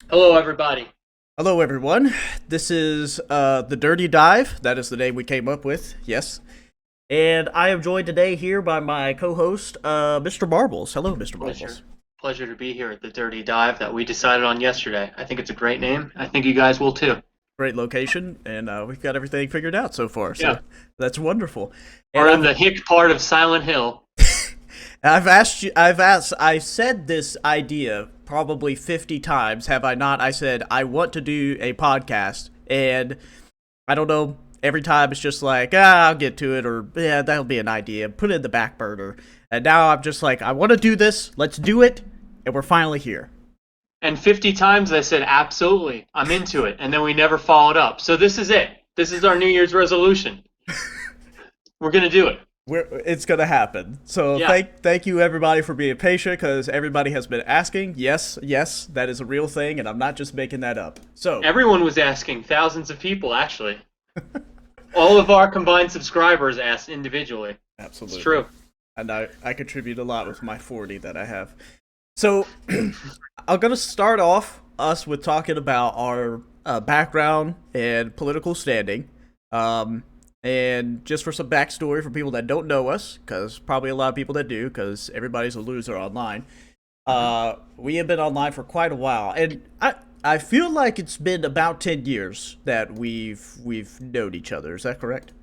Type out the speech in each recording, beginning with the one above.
Hello, everybody. Hello, everyone. This is the Dirty Dive. That is the name we came up with. Yes, and I am joined today here by my co-host, Mr. Marbles. Hello, Mr. Pleasure. Marbles. Pleasure to be here at the Dirty Dive that we decided on yesterday. I think it's a great name. I think you guys will too. Great location, and we've got everything figured out so far. So Yeah. that's wonderful. And We're in the hick part of Silent Hill. I said this idea probably 50 times, have I not? I said I want to do a podcast, and I don't know. Every time it's just like, I'll get to it, or yeah, that'll be an idea. Put it in the back burner. And now I'm just like, I want to do this. Let's do it. And we're finally here. And 50 times I said, absolutely, I'm into it. And then we never followed up. So this is it. This is our New Year's resolution. We're going to do it. It's going to happen. So Yeah. thank you, everybody, for being patient, because everybody has been asking. Yes, that is a real thing, and I'm not just making that up. So Everyone was asking, thousands of people, actually. All of our combined subscribers asked individually. absolutely. It's true. And I contribute a lot with my 40 that I have. So, I'm going to start off us with talking about our background and political standing. And just for some backstory for people that don't know us, because probably a lot of people that do, because everybody's a loser online. We have been online for quite a while, and I feel like it's been about 10 years that we've known each other. Is that correct?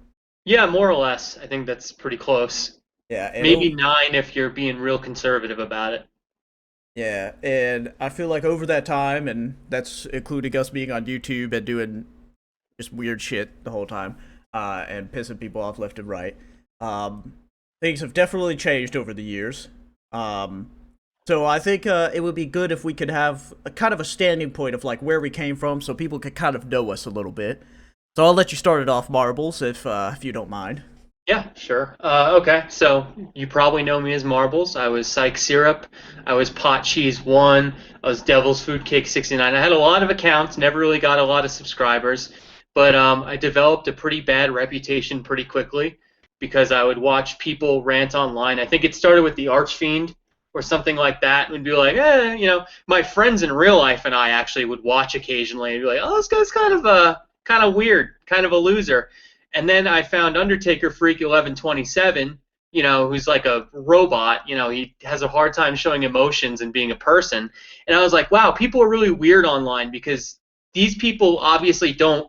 Yeah, more or less. I think that's pretty close. Yeah, and Maybe 9 if you're being real conservative about it. yeah, and I feel like over that time, and that's including us being on YouTube and doing just weird shit the whole time, and pissing people off left and right. Things have definitely changed over the years. So I think it would be good if we could have a kind of a standing point of like where we came from, so people could kind of know us a little bit. So I'll let you start it off, Marbles, if you don't mind. Yeah, sure. Okay, so you probably know me as Marbles. I was Psych Syrup. I was Pot Cheese 1. I was Devil's Food Cake 69. I had a lot of accounts, never really got a lot of subscribers, but I developed a pretty bad reputation pretty quickly because I would watch people rant online. I think it started with the Archfiend or something like that, and would be like, my friends in real life and I actually would watch occasionally and be like, oh, this guy's kind of weird, kind of a loser. And then I found Undertaker Freak 1127, who's like a robot. He has a hard time showing emotions and being a person. And I was like, wow, people are really weird online because these people obviously don't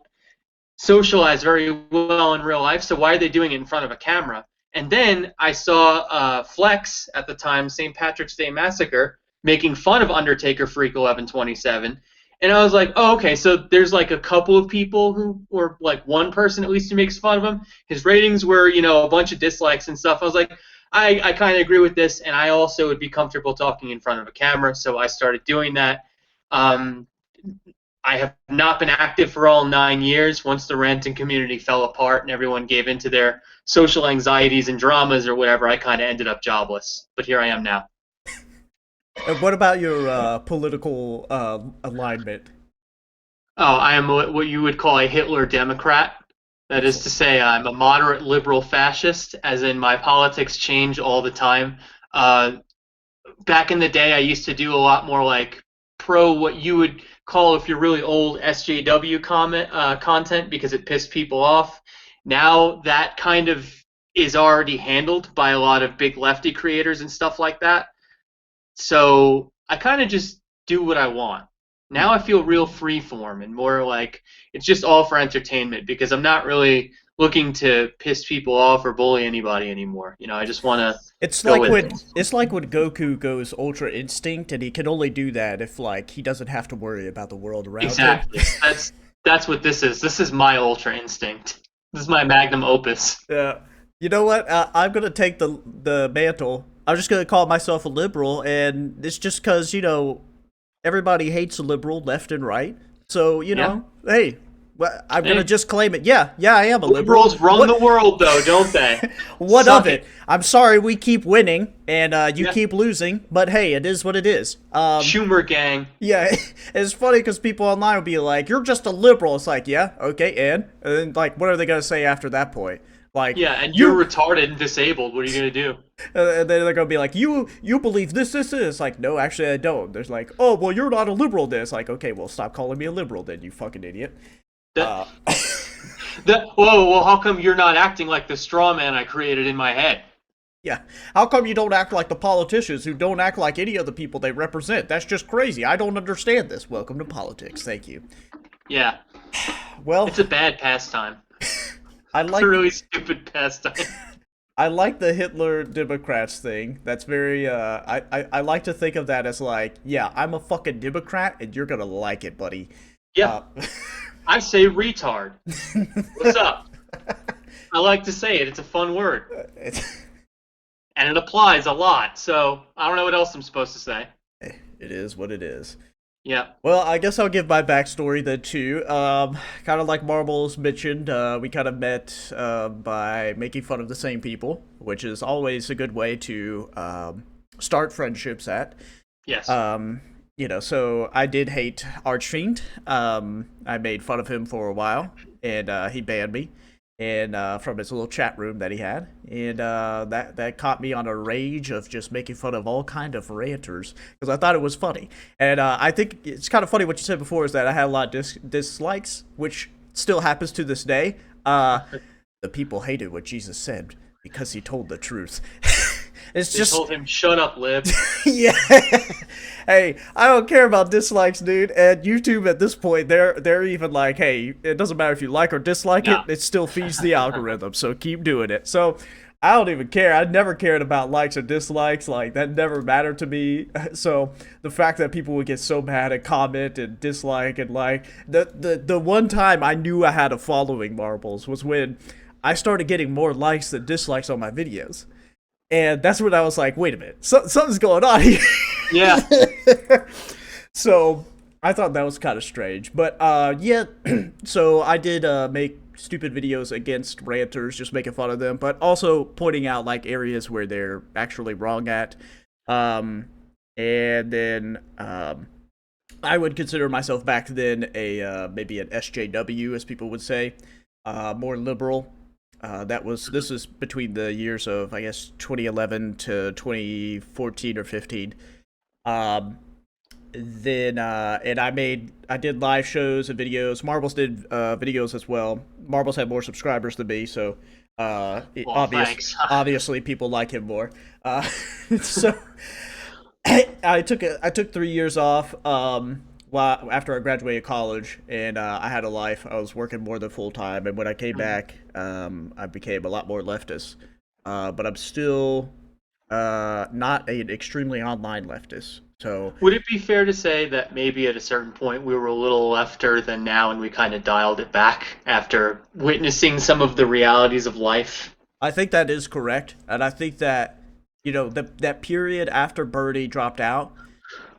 socialize very well in real life, so why are they doing it in front of a camera? And then I saw Flex at the time, St. Patrick's Day Massacre, making fun of Undertaker Freak 1127. And I was like, oh, okay, so there's like a couple of people who, or like one person at least who makes fun of him. His ratings were, a bunch of dislikes and stuff. I was like, I kind of agree with this, and I also would be comfortable talking in front of a camera, so I started doing that. I have not been active for all 9 years. Once the ranting community fell apart and everyone gave into their social anxieties and dramas or whatever, I kind of ended up jobless. But here I am now. And what about your political alignment? Oh, I am what you would call a Hitler Democrat. That is to say, I'm a moderate liberal fascist, as in my politics change all the time. Back in the day, I used to do a lot more like pro what you would call, if you're really old, SJW content because it pissed people off. Now that kind of is already handled by a lot of big lefty creators and stuff like that. So I kind of just do what I want. Now I feel real freeform and more like it's just all for entertainment because I'm not really looking to piss people off or bully anybody anymore. I just want to It's go like with when it. it's like when Goku goes Ultra Instinct, and he can only do that if like he doesn't have to worry about the world around him. Exactly. That's what this is. This is my ultra instinct. This is my magnum opus. Yeah. You know what? I'm gonna take the mantle. I'm just gonna call myself a liberal, and it's just because everybody hates a liberal left and right. So Yeah. hey, well, I'm gonna Hey, just claim it. Yeah, I am a liberal. liberals run the world, though, don't they? What Suck of it? I'm sorry we keep winning and you Yeah. keep losing, but hey, it is what it is. Schumer gang. Yeah, it's funny because people online will be like, "You're just a liberal." It's like, yeah, okay, and then like, what are they gonna say after that point? Like, Yeah, and you're you, retarded and disabled. What are you gonna do? and then they're gonna be like, you believe this. It's like, no, actually, I don't. There's like, oh, well, you're not a liberal. Then it's like, okay, well, stop calling me a liberal, then, you fucking idiot. That, whoa, well, how come you're not acting like the straw man I created in my head? Yeah. How come you don't act like the politicians who don't act like any of the people they represent? That's just crazy. I don't understand this. Welcome to politics. Thank you. Yeah. Well, It's a bad pastime. I It's like a really stupid pastime. I like the Hitler Democrats thing. That's very I like to think of that as like, yeah, I'm a fucking Democrat and you're gonna like it, buddy. Yeah. I say retard. What's up? I like to say it. It's a fun word. And it applies a lot, so I don't know what else I'm supposed to say. It is what it is. Yeah. Well, I guess I'll give my backstory then too. Kind of like Marbles mentioned, we kind of met by making fun of the same people, which is always a good way to start friendships at. Yes. So I did hate Archfiend. I made fun of him for a while, and he banned me, and from his little chat room that he had, and that caught me on a rage of just making fun of all kind of ranters because I thought it was funny, and I think it's kind of funny what you said before is that I had a lot of dislikes, which still happens to this day. The people hated what Jesus said because he told the truth. It's They just told him, shut up, lib. yeah. Hey, I don't care about dislikes, dude. And YouTube at this point, they're even like, hey, it doesn't matter if you like or dislike it still feeds the algorithm. So keep doing it. So I don't even care. I never cared about likes or dislikes. Like that never mattered to me. So the fact that people would get so mad and comment and dislike and like the one time I knew I had a following, Marbles, was when I started getting more likes than dislikes on my videos. And that's when I was like, wait a minute, something's going on here. Yeah. So I thought that was kind of strange. But yeah, so I did make stupid videos against ranters, just making fun of them, but also pointing out like areas where they're actually wrong at. And then I would consider myself back then a maybe an SJW, as people would say, more liberal. This is between the years of, I guess, 2011 to 2014 or 15. And I did live shows and videos. Marbles did videos as well. Marbles had more subscribers than me, so obviously people like him more. So I took 3 years off. After I graduated college, and I had a life. I was working more than full time, and when I came back, I became a lot more leftist. But I'm still not an extremely online leftist. So Would it be fair to say that maybe at a certain point we were a little lefter than now, and we kind of dialed it back after witnessing some of the realities of life? I think that is correct, and I think that that period after Birdie dropped out,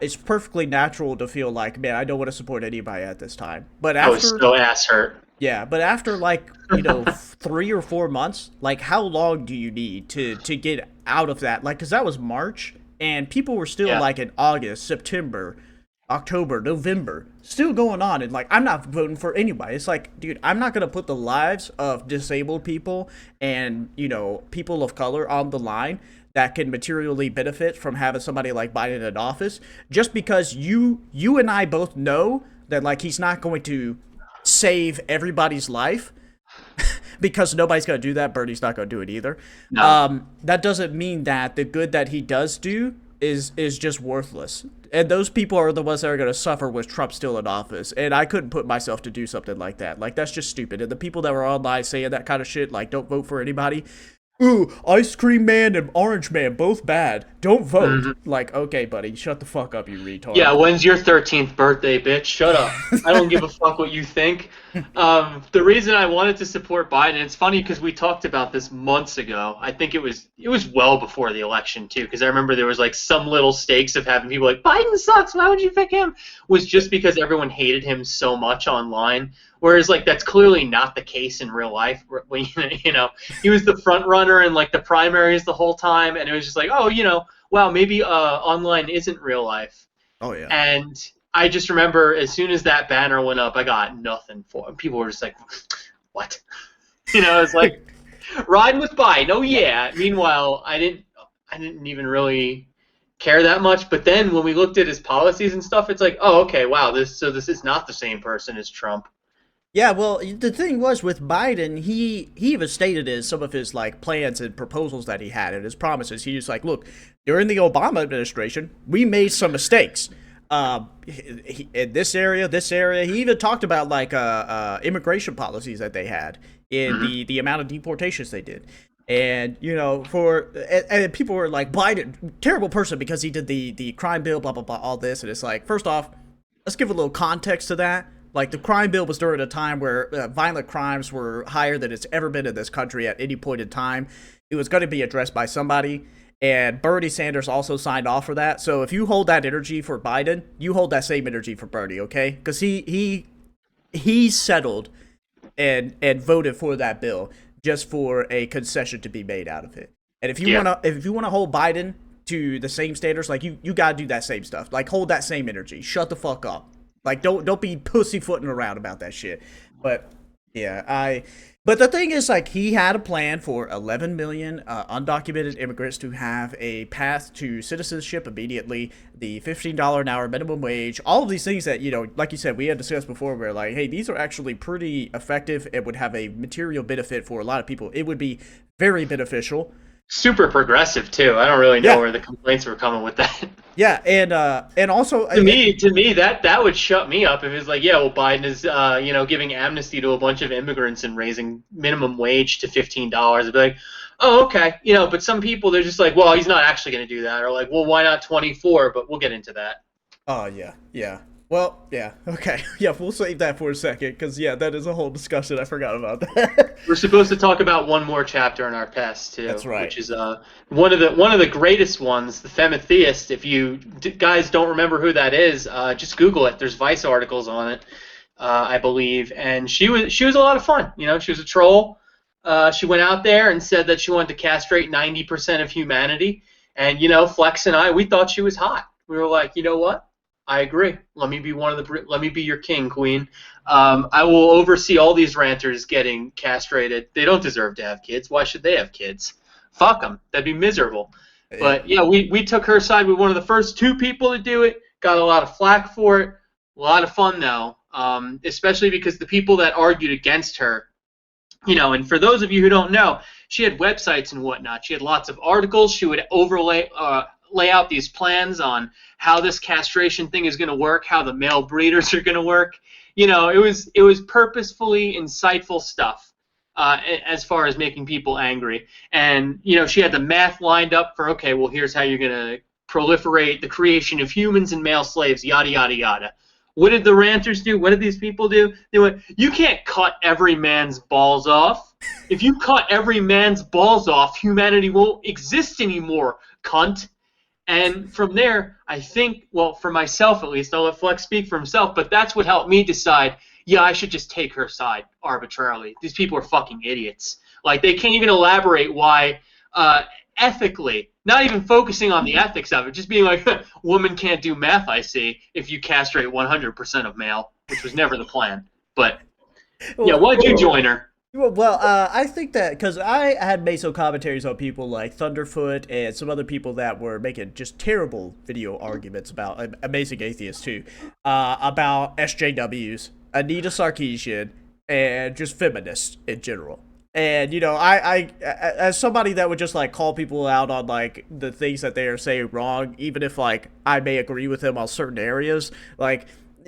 it's perfectly natural to feel like, man, I don't want to support anybody at this time. But I was so ass hurt. yeah, but after like 3 or 4 months, like how long do you need to get out of that? Like, because that was March, and people were still like in August, September, October, November, still going on, and like I'm not voting for anybody. It's like, dude, I'm not gonna put the lives of disabled people and people of color on the line that can materially benefit from having somebody like Biden in office, just because you and I both know that like he's not going to save everybody's life because nobody's going to do that. Bernie's not going to do it either. No. That doesn't mean that the good that he does do is just worthless. And those people are the ones that are going to suffer with Trump still in office. And I couldn't put myself to do something like that. Like, that's just stupid. And the people that were online saying that kind of shit, like, don't vote for anybody. Ooh, Ice Cream Man and Orange Man, both bad. Don't vote. Mm-hmm. Like, okay, buddy, shut the fuck up, you retard. Yeah, when's your 13th birthday, bitch? Shut up. I don't give a fuck what you think. The reason I wanted to support Biden, it's funny because we talked about this months ago. I think it was well before the election, too, because I remember there was like some little stakes of having people like, Biden sucks, why would you pick him? Was just because everyone hated him so much online. Whereas, like, that's clearly not the case in real life. When, he was the front runner in, like, the primaries the whole time, and it was just like, oh, wow, maybe online isn't real life. Oh, yeah. And I just remember as soon as that banner went up, I got nothing for it. People were just like, what? It's like, Riding with Biden. Oh yeah. Meanwhile, I didn't even really care that much. But then when we looked at his policies and stuff, it's like, oh, okay, wow, this is not the same person as Trump. Yeah, well, the thing was with Biden, he even stated in some of his like plans and proposals that he had and his promises. He was like, "Look, during the Obama administration, we made some mistakes. In this area, this area." He even talked about like immigration policies that they had in Mm-hmm. the amount of deportations they did. And you know, and people were like, "Biden, terrible person because he did the crime bill, blah blah blah, all this." And it's like, first off, let's give a little context to that. Like, the crime bill was during a time where violent crimes were higher than it's ever been in this country at any point in time. It was going to be addressed by somebody, and Bernie Sanders also signed off for that. So if you hold that energy for Biden, you hold that same energy for Bernie, okay? Because he settled and voted for that bill just for a concession to be made out of it. And Yeah. if you wanna hold Biden to the same standards, like you gotta do that same stuff. Like, hold that same energy. Shut the fuck up. Like, don't be pussyfooting around about that shit. But yeah, But the thing is, like, he had a plan for 11 million undocumented immigrants to have a path to citizenship immediately. The $15 an hour minimum wage, all of these things that, you know, like you said, we had discussed before. Where like, hey, these are actually pretty effective. It would have a material benefit for a lot of people. It would be very beneficial. Super progressive too. I don't really know Yeah, where the complaints were coming with that. yeah, and also, To me, that would shut me up if it's like, yeah, well, Biden is, giving amnesty to a bunch of immigrants and raising minimum wage to $15. I'd be like, oh, okay, But some people, they're just like, well, he's not actually going to do that, or like, well, why not 24? But we'll get into that. oh yeah, yeah. Well, yeah, okay, yeah. We'll save that for a second, because yeah, that is a whole discussion. I forgot about that. We're supposed to talk about one more chapter in our past too, That's right. which is one of the greatest ones, the Femitheist. If you guys don't remember who that is, just Google it. There's Vice articles on it, I believe, and she was a lot of fun. She was a troll. She went out there and said that she wanted to castrate 90% of humanity, and Flex and I, we thought she was hot. We were like, you know what? I agree. Let me be your king, queen. I will oversee all these ranters getting castrated. They don't deserve to have kids. Why should they have kids? Fuck them. That'd be miserable. Yeah. But yeah, we took her side. We were one of the first two people to do it. Got a lot of flack for it. A lot of fun though, especially because the people that argued against her, and for those of you who don't know, she had websites and whatnot. She had lots of articles. She would lay out these plans on how this castration thing is going to work, how the male breeders are going to work. It was purposefully insightful stuff as far as making people angry. And she had the math lined up for, okay, well, here's how you're going to proliferate the creation of humans and male slaves, yada yada yada. What did the ranters do? What did these people do? They went, you can't cut every man's balls off. If you cut every man's balls off, humanity won't exist anymore, cunt. And from there, I think, well, for myself at least, I'll let Flex speak for himself, but that's what helped me decide, yeah, I should just take her side arbitrarily. These people are fucking idiots. Like, they can't even elaborate why, ethically, not even focusing on the ethics of it, just being like, woman can't do math, I see, if you castrate 100% of male, which was never the plan. But, yeah, why'd you join her? Well, I think that because I had made some commentaries on people like Thunderfoot and some other people that were making just terrible video arguments about Amazing Atheists too, about SJWs, Anita Sarkeesian, and just feminists in general. And I as somebody that would just like call people out on like the things that they are saying wrong, even if like I may agree with them on certain areas, like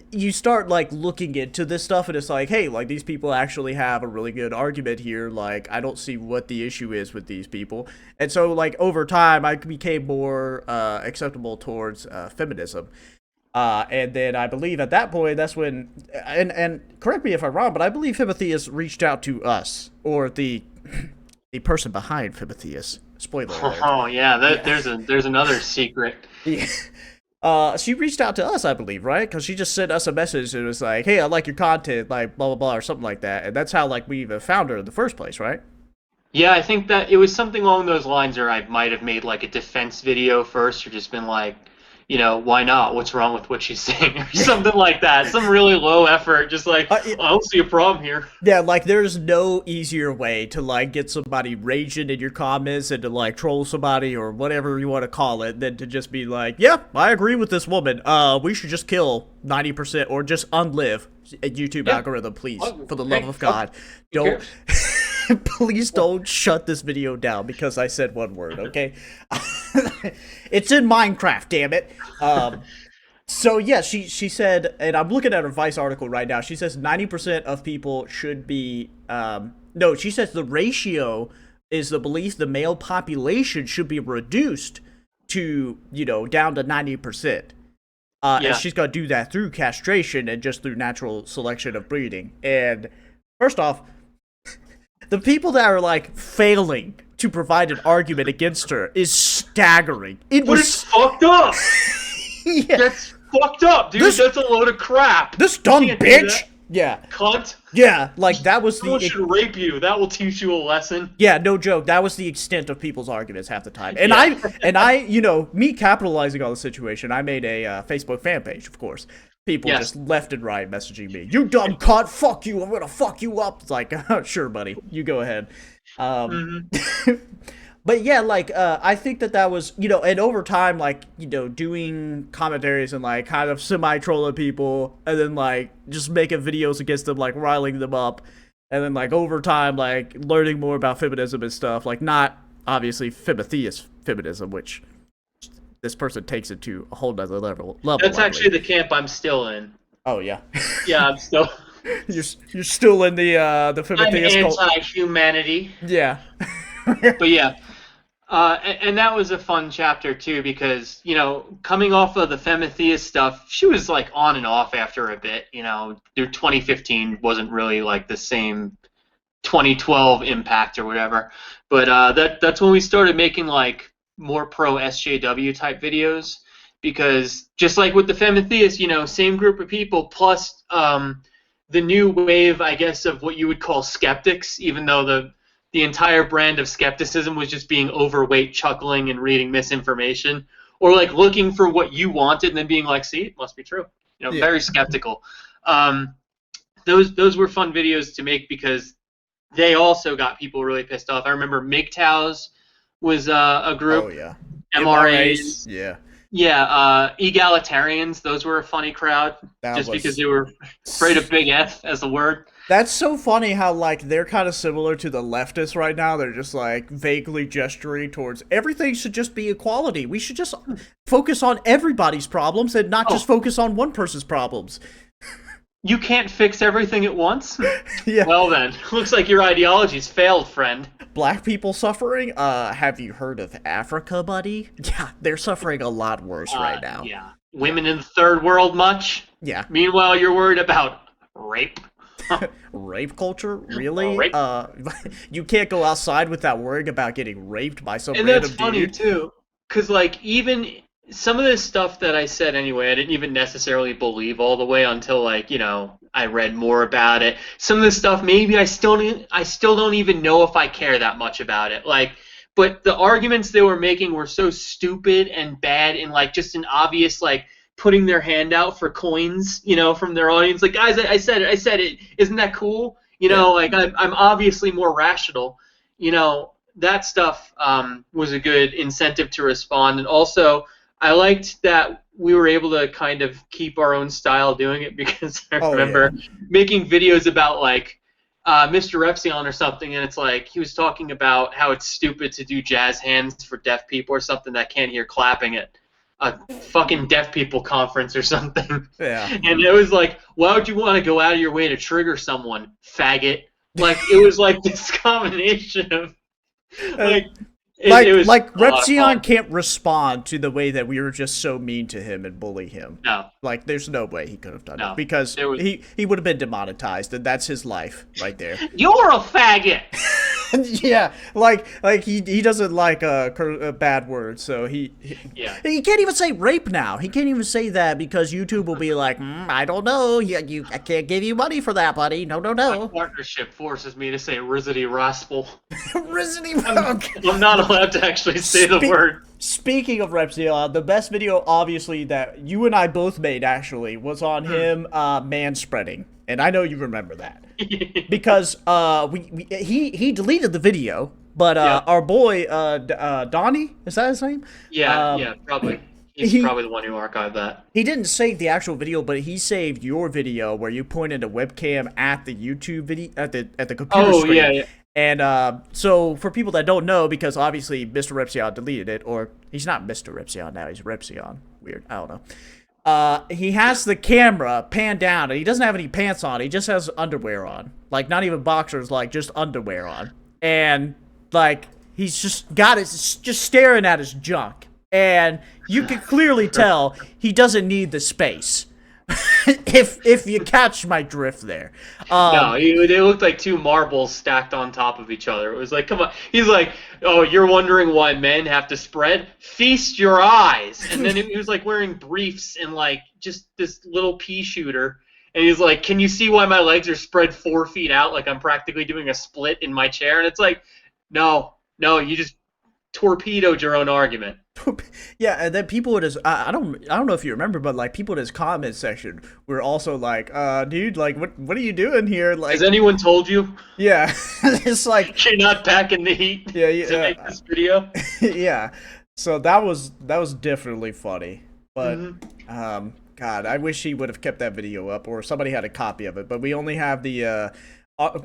you start like looking into this stuff and it's like, hey, like these people actually have a really good argument here. Like, I don't see what the issue is with these people. And so like over time I became more acceptable towards feminism. And then I believe at that point that's when and correct me if I'm wrong, but I believe Femitheist reached out to us, or the the person behind Femitheist. Spoiler alert. Oh, yeah, Yeah. there's another secret. Yeah. She reached out to us, I believe, right? Because she just sent us a message and was like, "Hey, I like your content," like blah blah blah, or something like that. And that's how like we even found her in the first place, right? Yeah, I think that it was something along those lines, or I might have made like a defense video first, or just been like, why not? What's wrong with what she's saying? Or something like that. Some really low effort, just like, I don't see a problem here. Yeah, like, there's no easier way to, like, get somebody raging in your comments and to, like, troll somebody or whatever you want to call it than to just be like, yeah, I agree with this woman. We should just kill 90% or just unlive a YouTube algorithm, please, for the love of God. Don't... Please don't shut this video down because I said one word, okay? It's in Minecraft, damn it. So yeah, she said, and I'm looking at her Vice article right now, she says 90% of people should be, no, she says the ratio is the belief the male population should be reduced to, down to 90%. And she's going to do that through castration and just through natural selection of breeding. And first off, the people that are, like, failing to provide an argument against her is staggering. It's fucked up. Yeah. That's fucked up, dude. That's a load of crap. This dumb bitch. Yeah. Cunt. Yeah, like, that was Someone should rape you. That will teach you a lesson. Yeah, no joke. That was the extent of people's arguments half the time. And I, me capitalizing on the situation, I made a Facebook fan page, of course. People just left and right messaging me. You dumb cunt, fuck you, I'm gonna fuck you up. It's like, sure, buddy, you go ahead. But yeah, like, I think that was, and over time, like, doing commentaries and, like, kind of semi-trolling people, and then, like, just making videos against them, like, riling them up, and then, like, over time, like, learning more about feminism and stuff, like, not, obviously, Femitheist feminism, which this person takes it to a whole nother level. That's actually the camp I'm still in. Oh, yeah. Yeah, I'm still... You're still in the Femitheist cult. I'm anti-humanity. Yeah. But yeah. And that was a fun chapter, too, because, coming off of the Femitheist stuff, she was, like, on and off after a bit, Their 2015 wasn't really, like, the same 2012 impact or whatever. But that's when we started making, like, more pro-SJW type videos, because just like with the Femitheist, same group of people, plus the new wave, I guess, of what you would call skeptics, even though the entire brand of skepticism was just being overweight, chuckling, and reading misinformation, or like looking for what you wanted and then being like, see, it must be true. Very skeptical. Those were fun videos to make because they also got people really pissed off. I remember MGTOWs was a group. Oh, yeah. MRAs. Yeah. Yeah, egalitarians, those were a funny crowd, because they were afraid of big F as a word. That's so funny how, like, they're kind of similar to the leftists right now. They're just, like, vaguely gesturing towards everything should just be equality. We should just focus on everybody's problems and not just focus on one person's problems. You can't fix everything at once? Yeah. Well then, looks like your ideology's failed, friend. Black people suffering? Have you heard of Africa, buddy? Yeah, they're suffering a lot worse right now. Yeah. Women in the third world much? Yeah. Meanwhile, you're worried about rape? Rape culture? Really? Rape? You can't go outside without worrying about getting raped by some and random that's funny, dude. too. Because, like, even some of this stuff that I said anyway, I didn't even necessarily believe all the way until, like, I read more about it. Some of this stuff, maybe I still don't even know if I care that much about it. Like, but the arguments they were making were so stupid and bad, and like just an obvious like putting their hand out for coins, from their audience. Like, guys, I said it. Isn't that cool? Like I'm obviously more rational. That stuff was a good incentive to respond, and also I liked that we were able to kind of keep our own style doing it, because I remember making videos about like Mr. Repzion or something, and it's like he was talking about how it's stupid to do jazz hands for deaf people or something that can't hear clapping at a fucking deaf people conference or something. Yeah. And it was like, why would you want to go out of your way to trigger someone, faggot? Like, it was like this combination of like. It was Repzion can't respond to the way that we were just so mean to him and bully him. No. Like, there's no way he could have done it, because he would have been demonetized, and that's his life right there. You're a faggot! Yeah, like he doesn't like a bad word, so he can't even say rape now. He can't even say that because YouTube will be like, I don't know, I can't give you money for that, buddy. No. My partnership forces me to say Rizzity Raspel. Rizzity. I'm not allowed to actually say the word. Speaking of Repzion, the best video, obviously, that you and I both made, actually, was on him manspreading. And I know you remember that. Because he deleted the video, but our boy, Donnie, is that his name? Yeah, probably. He's probably the one who archived that. He didn't save the actual video, but he saved your video where you pointed a webcam at the YouTube video, at the computer screen. Yeah. And so, for people that don't know, because obviously Mr. Repzion deleted it, or he's not Mr. Repzion now, he's Repzion. Weird, I don't know. He has the camera panned down, and he doesn't have any pants on, he just has underwear on. Like, not even boxers, like, just underwear on. And, like, he's just got it, just staring at his junk. And you can clearly tell he doesn't need the space. if you catch my drift there. No, they looked like two marbles stacked on top of each other. It was like, come on. He's like, oh, you're wondering why men have to spread? Feast your eyes. And then he was like wearing briefs and like just this little pea shooter. And he's like, can you see why my legs are spread 4 feet out? Like I'm practically doing a split in my chair. And it's like, no, you just torpedoed your own argument. Yeah, and then people in his I don't know if you remember, but like people in his comment section were also like, dude, like what are you doing here? Like, has anyone told you? Yeah. It's like you're not packing the heat to make this video. Yeah. So that was definitely funny. But God, I wish he would have kept that video up, or somebody had a copy of it, but we only have the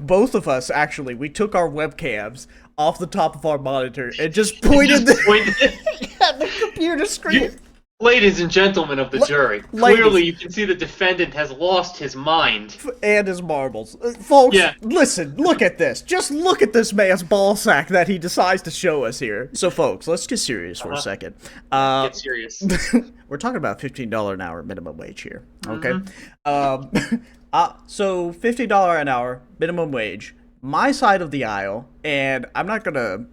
both of us, actually, we took our webcams off the top of our monitor and just pointed at the computer screen. Ladies and gentlemen of the jury, clearly you can see the defendant has lost his mind. And his marbles. Folks, listen, look at this. Just look at this man's ballsack that he decides to show us here. So, folks, let's get serious for a second. Get serious. We're talking about $15 an hour minimum wage here, okay? So $50 an hour minimum wage, my side of the aisle, and I'm not gonna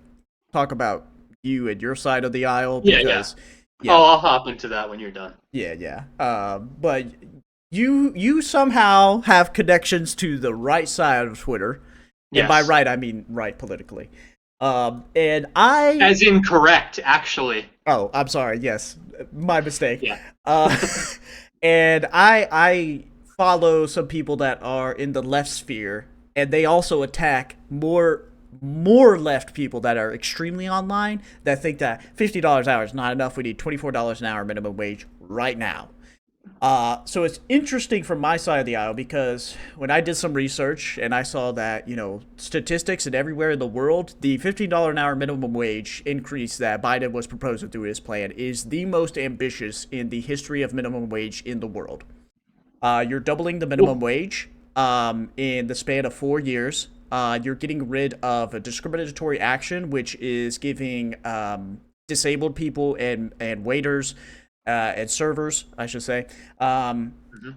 talk about you and your side of the aisle because Oh, I'll hop into that when you're done. Yeah. But you somehow have connections to the right side of Twitter. Yes. And by right I mean right politically. And I as in correct, actually. Oh, I'm sorry. Yes, my mistake. Yeah. And I follow some people that are in the left sphere, and they also attack more left people that are extremely online that think that $50 an hour is not enough. We need $24 an hour minimum wage right now. So it's interesting from my side of the aisle because when I did some research and I saw that, statistics and everywhere in the world, the $15 an hour minimum wage increase that Biden was proposing through his plan is the most ambitious in the history of minimum wage in the world. You're doubling the minimum wage in the span of 4 years. You're getting rid of a discriminatory action, which is giving disabled people and waiters and servers, I should say,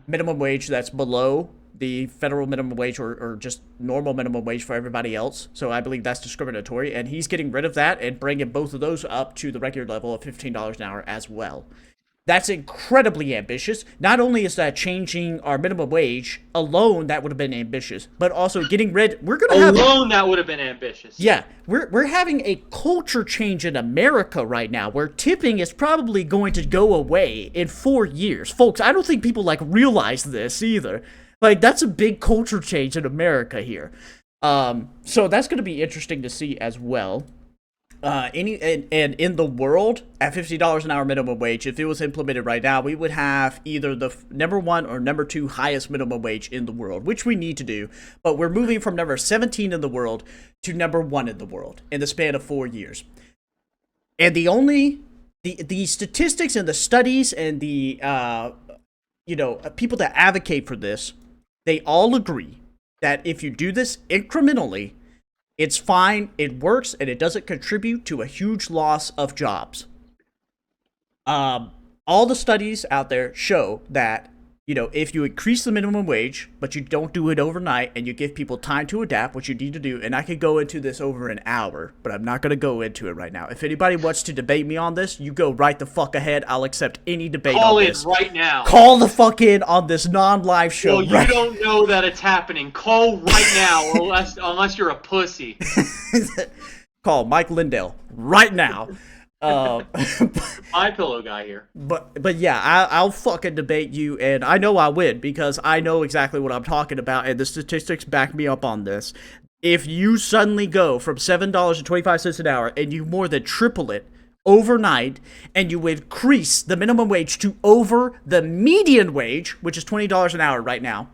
minimum wage that's below the federal minimum wage or just normal minimum wage for everybody else. So I believe that's discriminatory. And he's getting rid of that and bringing both of those up to the regular level of $15 an hour as well. That's incredibly ambitious. Not only is that changing our minimum wage alone, that would have been ambitious, but also getting rid. We're gonna have that would have been ambitious. Yeah, we're having a culture change in America right now, where tipping is probably going to go away in 4 years, folks. I don't think people realize this either. That's a big culture change in America here. So that's going to be interesting to see as well. And in the world, at $50 an hour minimum wage, if it was implemented right now, we would have either the number 1 or number 2 highest minimum wage in the world, which we need to do. But we're moving from number 17 in the world to number 1 in the world in the span of 4 years. And the statistics and the studies and the people that advocate for this, they all agree that if you do this incrementally, it's fine, it works, and it doesn't contribute to a huge loss of jobs. All the studies out there show that, if you increase the minimum wage, but you don't do it overnight, and you give people time to adapt, what you need to do, and I could go into this over an hour, but I'm not going to go into it right now. If anybody wants to debate me on this, you go right the fuck ahead. I'll accept any debate on this. Call it right now. Call the fuck in on this non-live show. Well, you don't know that it's happening. Call right now, unless you're a pussy. Call Mike Lindell right now. Uh, My pillow guy here. but yeah, I'll fucking debate you, and I know I win because I know exactly what I'm talking about, and the statistics back me up on this. If you suddenly go from $7.25 an hour and you more than triple it overnight, and you increase the minimum wage to over the median wage, which is $20 an hour right now,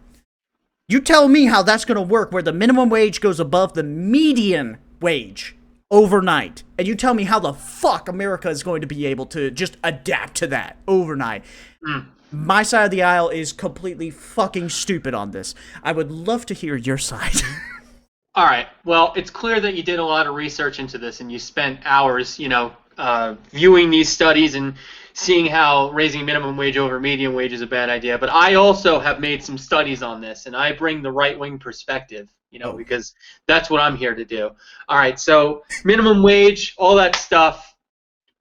you tell me how that's going to work where the minimum wage goes above the median wage overnight. And you tell me how the fuck America is going to be able to just adapt to that overnight. My side of the aisle is completely fucking stupid on this. I would love to hear your side. All right. Well, it's clear that you did a lot of research into this and you spent hours, viewing these studies and seeing how raising minimum wage over median wage is a bad idea. But I also have made some studies on this, and I bring the right-wing perspective, because that's what I'm here to do. All right. So minimum wage, all that stuff,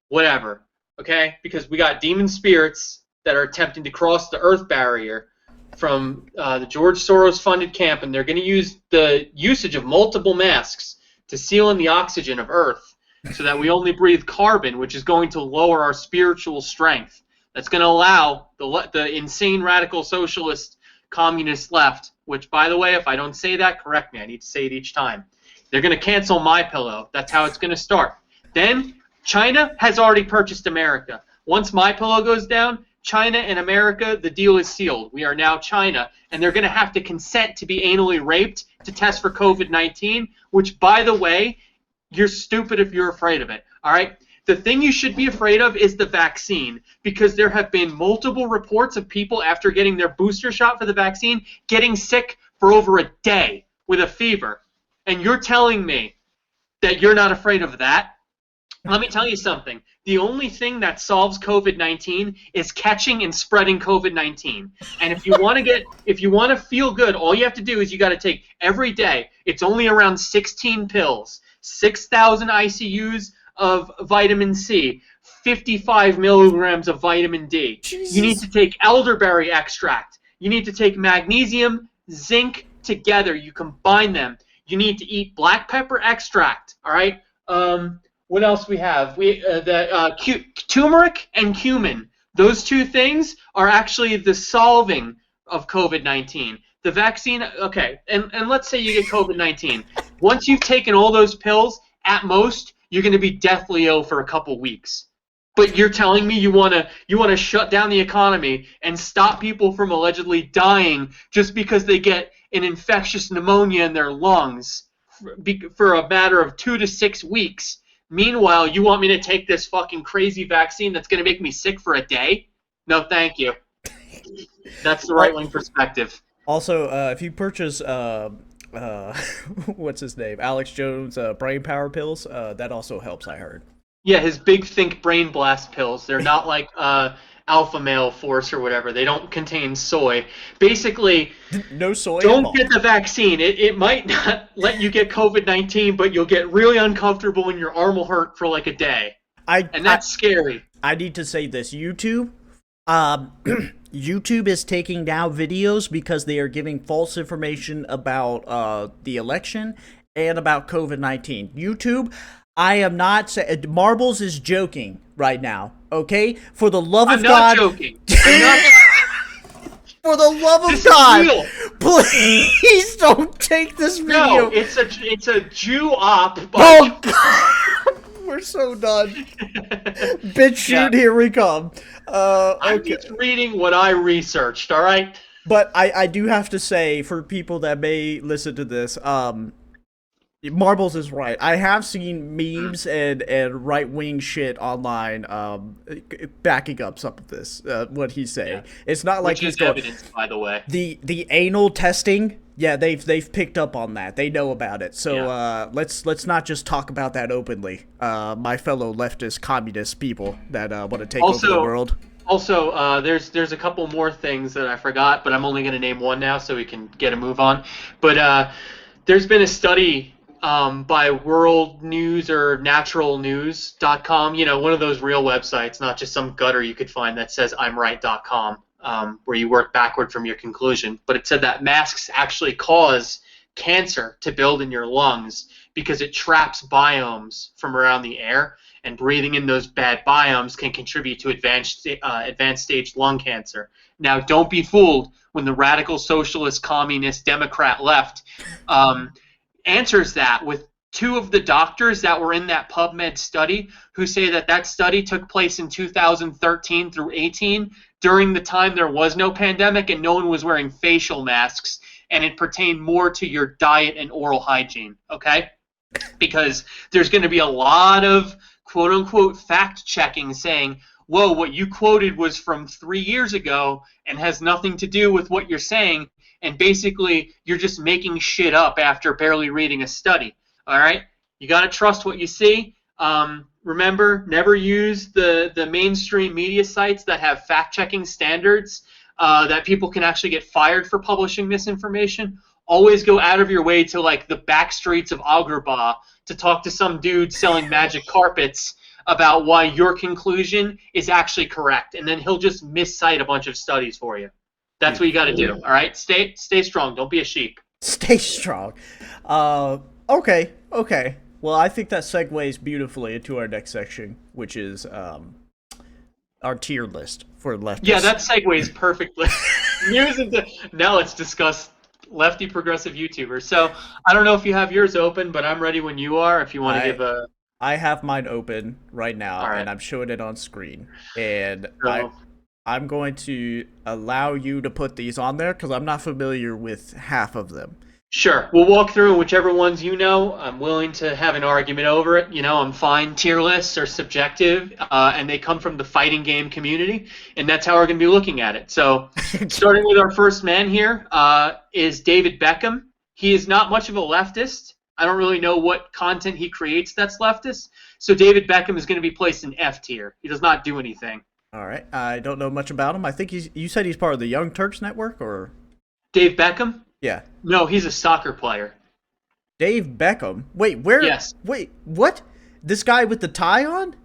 whatever. Okay? Because we got demon spirits that are attempting to cross the Earth barrier from the George Soros-funded camp, and they're going to use the usage of multiple masks to seal in the oxygen of Earth so that we only breathe carbon, which is going to lower our spiritual strength. That's going to allow the insane radical socialist communist left, which, by the way, if I don't say that, correct me. I need to say it each time. They're going to cancel my pillow. That's how it's going to start. Then China has already purchased America. Once my pillow goes down, China and America, the deal is sealed. We are now China, and they're going to have to consent to be anally raped to test for COVID-19, which, by the way, you're stupid if you're afraid of it, all right? The thing you should be afraid of is the vaccine, because there have been multiple reports of people after getting their booster shot for the vaccine getting sick for over a day with a fever. And you're telling me that you're not afraid of that? Let me tell you something. The only thing that solves COVID-19 is catching and spreading COVID-19. And if you want to feel good, all you have to do is you got to take every day. It's only around 16 pills, 6,000 ICUs of vitamin C, 55 milligrams of vitamin D. Jesus. You need to take elderberry extract. You need to take magnesium, zinc together. You combine them. You need to eat black pepper extract. All right. What else we have? Turmeric and cumin. Those two things are actually the solving of COVID-19. The vaccine, okay, and let's say you get COVID-19. Once you've taken all those pills, at most, you're going to be deathly ill for a couple weeks. But you're telling me you want to shut down the economy and stop people from allegedly dying just because they get an infectious pneumonia in their lungs for a matter of 2 to 6 weeks. Meanwhile, you want me to take this fucking crazy vaccine that's going to make me sick for a day? No, thank you. That's the right-wing perspective. Also, if you purchase, what's his name? Alex Jones' brain power pills, that also helps, I heard. Yeah, his Big Think Brain Blast pills. They're not like Alpha Male Force or whatever. They don't contain soy. Basically, no soy. Don't get the vaccine. It might not let you get COVID-19, but you'll get really uncomfortable and your arm will hurt for like a day. And that's scary. I need to say this. YouTube is taking down videos because they are giving false information about the election and about COVID-19. YouTube, I am not saying... Marbles is joking right now, okay? For the love of God... I'm not joking. I'm not... For the love of God, please don't take this video. No, it's a Jew op. Oh God, we're so done. Bitch, shoot, here we come. I'm just reading what I researched. All right. But I do have to say, for people that may listen to this, Marbles is right. I have seen memes and right-wing shit online backing up some of this, what he's saying. Yeah. It's not like he's going... evidence, by the way. The anal testing, yeah, they've picked up on that. They know about it. So let's not just talk about that openly. My fellow leftist communist people that want to take over the world. Also, there's a couple more things that I forgot, but I'm only going to name one now so we can get a move on. But there's been a study by World News or naturalnews.com, one of those real websites, not just some gutter you could find that says imright.com, where you work backward from your conclusion. But it said that masks actually cause cancer to build in your lungs because it traps biomes from around the air, and breathing in those bad biomes can contribute to advanced stage lung cancer. Now, don't be fooled when the radical socialist, communist, Democrat left answers that with two of the doctors that were in that PubMed study who say that that study took place in 2013 through 18 during the time there was no pandemic and no one was wearing facial masks, and it pertained more to your diet and oral hygiene, okay? Because there's going to be a lot of quote-unquote fact-checking saying, whoa, what you quoted was from 3 years ago and has nothing to do with what you're saying, and basically you're just making shit up after barely reading a study. All right, you got to trust what you see. Remember, never use the mainstream media sites that have fact-checking standards that people can actually get fired for publishing misinformation. Always go out of your way to like the back streets of Agrabah to talk to some dude selling magic carpets about why your conclusion is actually correct, and then he'll just miscite a bunch of studies for you. That's what you got to do. All right, stay strong. Don't be a sheep. Stay strong. Okay. Well, I think that segues beautifully into our next section, which is our tier list for leftists. Yeah, that segues perfectly. Now let's discuss lefty progressive YouTubers. So I don't know if you have yours open, but I'm ready when you are. If you want to give a. I have mine open right now, right. And I'm showing it on screen. And So, I'm going to allow you to put these on there because I'm not familiar with half of them. sure, we'll walk through whichever ones you know. I'm willing to have an argument over it. You know, I'm fine. Tier lists are subjective, and they come from the fighting game community, and that's how we're going to be looking at it. So, starting with our first man here is David Beckham. He is not much of a leftist. I don't really know what content he creates that's leftist. So David Beckham is going to be placed in F tier. He does not do anything. All right. I don't know much about him. I think you said he's part of the Young Turks network, or? Dave Beckham? Yeah. No, he's a soccer player. Dave Beckham? Wait, where? Yes. Wait, what? This guy with the tie on?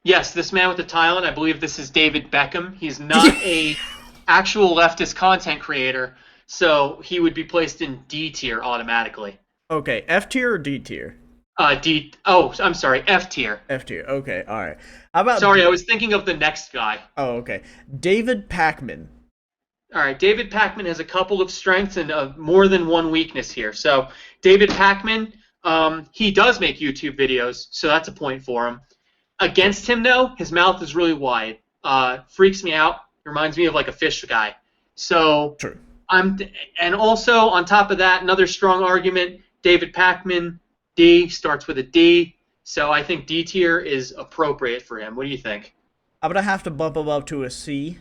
Yes, this man with the tie on, I believe this is David Beckham. He's not a actual leftist content creator, so he would be placed in D tier automatically. Okay, F tier or D tier? I'm sorry, F tier. F tier. Okay, all right. How about? Sorry, I was thinking of the next guy. Oh, okay. David Pakman. All right, David Pakman has a couple of strengths and more than one weakness here. So David Pakman, he does make YouTube videos, so that's a point for him. Against him, though, his mouth is really wide. Freaks me out. Reminds me of like a fish guy. So True. And also on top of that, another strong argument. David Pakman, D, starts with a D. So I think D tier is appropriate for him. What do you think? I'm gonna have to bump him up to a C,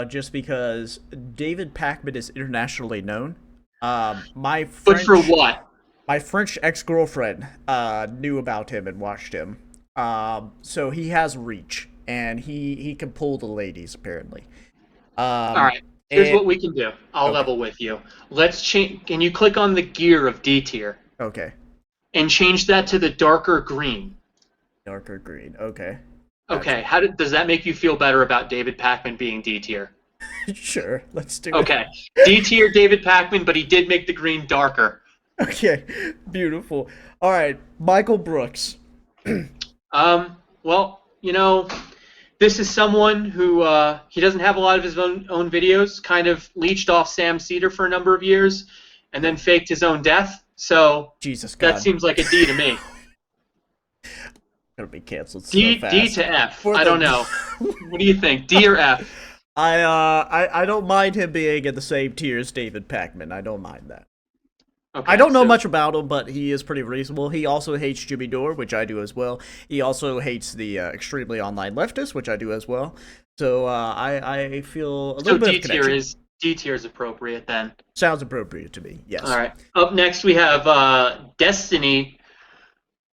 just because David Pakman is internationally known. My French, But for what? My French ex-girlfriend knew about him and watched him. So he has reach, and he can pull the ladies apparently. All right. Here's what we can do. I'll level with you. Let's change. Can you click on the gear of D tier? Okay. And change that to the darker green. Darker green. Okay. Okay. Does that make you feel better about David Pakman being D tier? Sure. Let's do it. Okay. D tier David Pakman, but he did make the green darker. Okay. Beautiful. All right. Michael Brooks. Well, you know, this is someone who he doesn't have a lot of his own videos. Kind of leached off Sam Cedar for a number of years, and then faked his own death. So Jesus God. That seems like a D to me. Gonna be canceled so D fast. to F. I don't know. What do you think? D or F? I don't mind him being in the same tier as David Pakman. I don't mind that. Okay, I don't know much about him, but he is pretty reasonable. He also hates Jimmy Dore, which I do as well. He also hates the extremely online leftists, which I do as well. So I feel a little bit of connection. D tier is appropriate then. Sounds appropriate to me. Yes. All right. Up next we have Destiny.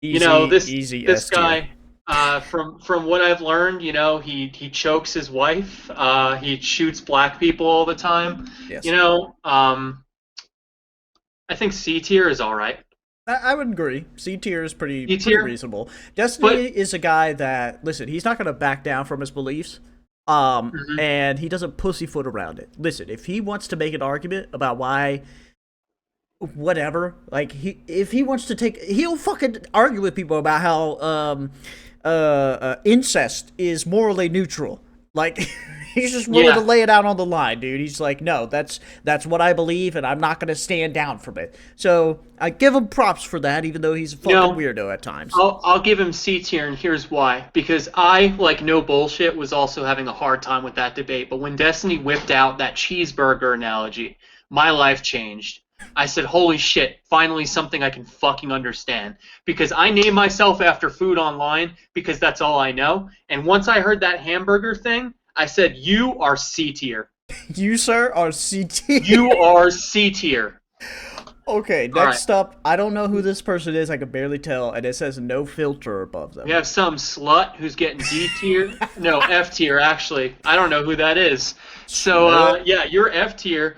Easy, this guy. From what I've learned, you know, he chokes his wife. He shoots black people all the time. Yes. You know, I think C tier is all right. I would agree. C tier is pretty reasonable. Destiny is a guy that, listen, he's not going to back down from his beliefs. And he doesn't pussyfoot around it. Listen, if he wants to make an argument about why whatever. Like if he wants to take, he'll fucking argue with people about how incest is morally neutral. Like he's just willing to lay it out on the line, dude. He's like, no, that's what I believe, and I'm not gonna stand down from it. So I give him props for that, even though he's a fucking weirdo at times. I'll give him C tier, and here's why. Because I, like no bullshit, was also having a hard time with that debate. But when Destiny whipped out that cheeseburger analogy, my life changed. I said, holy shit, finally something I can fucking understand. Because I name myself after food online because that's all I know. And once I heard that hamburger thing, I said, you are C tier. You, sir, are C tier. You are C tier. Okay, next up, I don't know who this person is. I can barely tell. And it says no filter above them. We have some slut who's getting D tier. No, F tier, actually. I don't know who that is. So, yeah, you're F tier.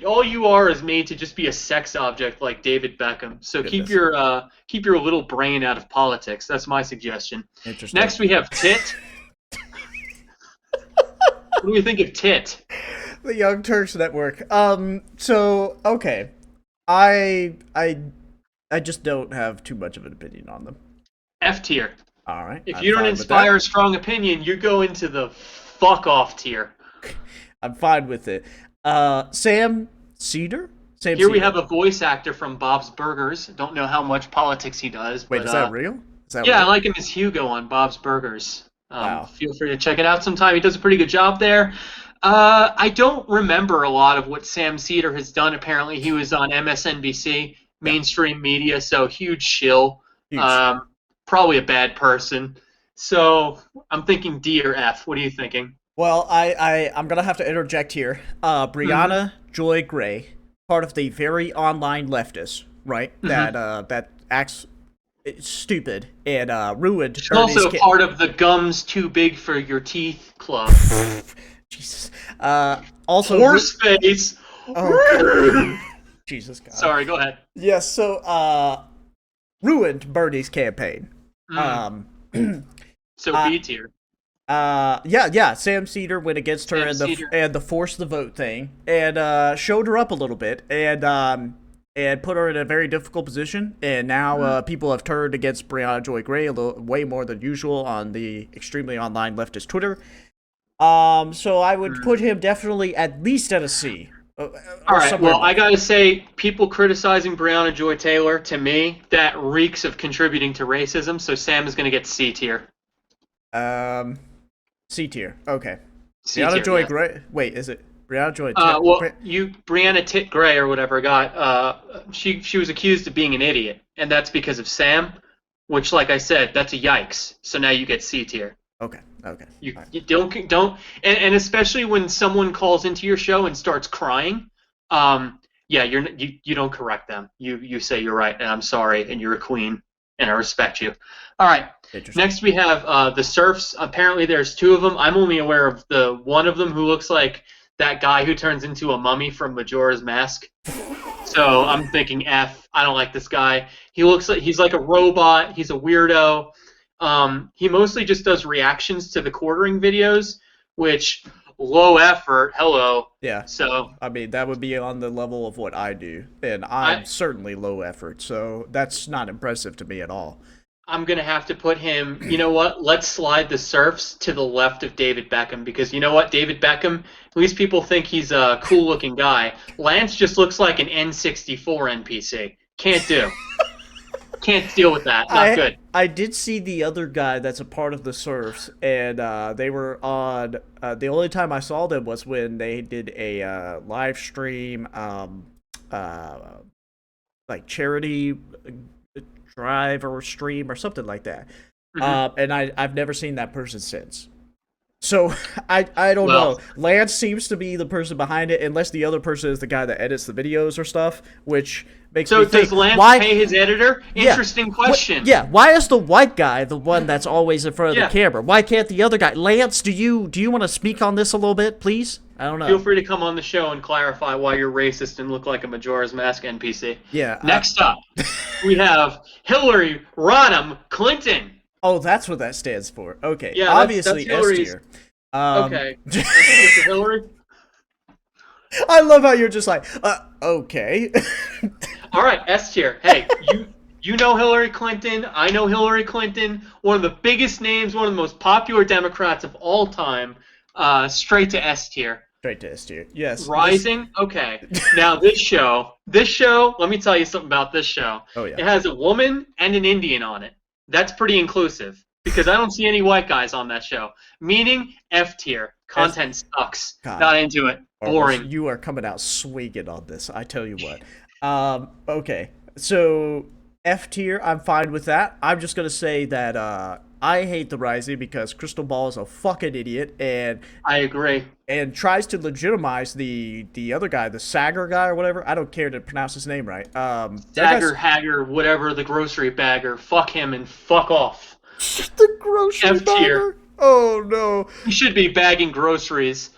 All you are is made to just be a sex object like David Beckham. So keep your little brain out of politics. That's my suggestion. Interesting. Next we have Tit. What do we think of Tit? The Young Turks Network. So okay, I just don't have too much of an opinion on them. F tier. All right. If you don't inspire a strong opinion, you go into the fuck off tier. I'm fine with it. Sam Cedar? Here we have a voice actor from Bob's Burgers. Don't know how much politics he does. Wait, is that real? I like him as Hugo on Bob's Burgers. Wow. Feel free to check it out sometime. He does a pretty good job there. I don't remember a lot of what Sam Cedar has done. Apparently, he was on MSNBC, mainstream media, so huge shill. Probably a bad person. So I'm thinking D or F. What are you thinking? Well, I'm gonna have to interject here. Brianna Joy Gray, part of the very online leftists, right? That acts stupid and ruined. She's also part of the gums too big for your teeth club. Jesus. Also, horse face. Oh, Jesus God. Sorry, go ahead. Yes. So, ruined Bernie's campaign. So B tier. Yeah, Sam Cedar went against her and the force the vote thing, and showed her up a little bit, and put her in a very difficult position. And now people have turned against Brianna Joy Gray way more than usual on the extremely online leftist Twitter. So I would put him definitely at least at a C. All right. Well, I gotta say, people criticizing Breonna Joy Taylor, to me, that reeks of contributing to racism. So Sam is gonna get C tier. C tier. Okay. Brianna Joy Gray. Wait, is it Brianna Joy? Brianna Tit Gray or whatever got. She was accused of being an idiot, and that's because of Sam, which, like I said, that's a yikes. So now you get C tier. Okay. You don't, and especially when someone calls into your show and starts crying, you don't correct them. You say you're right, and I'm sorry, and you're a queen, and I respect you. All right. Next we have the Serfs. Apparently there's two of them. I'm only aware of the one of them who looks like that guy who turns into a mummy from Majora's Mask. So I'm thinking F. I don't like this guy. He looks like he's like a robot. He's a weirdo. He mostly just does reactions to the quartering videos, which low effort. Hello. Yeah. So I mean that would be on the level of what I do, and I'm certainly low effort. So that's not impressive to me at all. I'm gonna have to put him. You know what? Let's slide the Serfs to the left of David Beckham because you know what? David Beckham. At least people think he's a cool-looking guy. Lance just looks like an N64 NPC. Can't do. Can't deal with that. Not good. I did see the other guy that's a part of the Serfs, and they were on. The only time I saw them was when they did a live stream, like charity drive or stream or something like that. And I've never seen that person since. So I don't know. Lance seems to be the person behind it, unless the other person is the guy that edits the videos or stuff, which makes me think. So does Lance pay his editor? Interesting question. Why is the white guy the one that's always in front of the camera? Why can't the other guy? Lance, do you want to speak on this a little bit, please? I don't know. Feel free to come on the show and clarify why you're racist and look like a Majora's Mask NPC. Yeah. Next up, we have Hillary Rodham Clinton. Oh, that's what that stands for. Okay. Yeah, obviously that's S tier. Okay. That's Hillary. I love how you're just like, okay. All right, S tier. Hey, you know Hillary Clinton. I know Hillary Clinton. One of the biggest names, one of the most popular Democrats of all time. Straight to S tier. Straight to S tier. Yes. Rising? Okay. Now this show, let me tell you something about this show. Oh, yeah. It has a woman and an Indian on it. That's pretty inclusive because I don't see any white guys on that show. Meaning F tier. Content sucks. God. Not into it. Boring. You are coming out swinging on this, I tell you what. Okay. So F tier, I'm fine with that. I'm just gonna say that I hate the Rising because Crystal Ball is a fucking idiot and I agree. And tries to legitimize the other guy, the Sager guy or whatever. I don't care to pronounce his name right. Sager, Hager, whatever, the grocery bagger. Fuck him and fuck off. The grocery bagger? Oh no. He should be bagging groceries.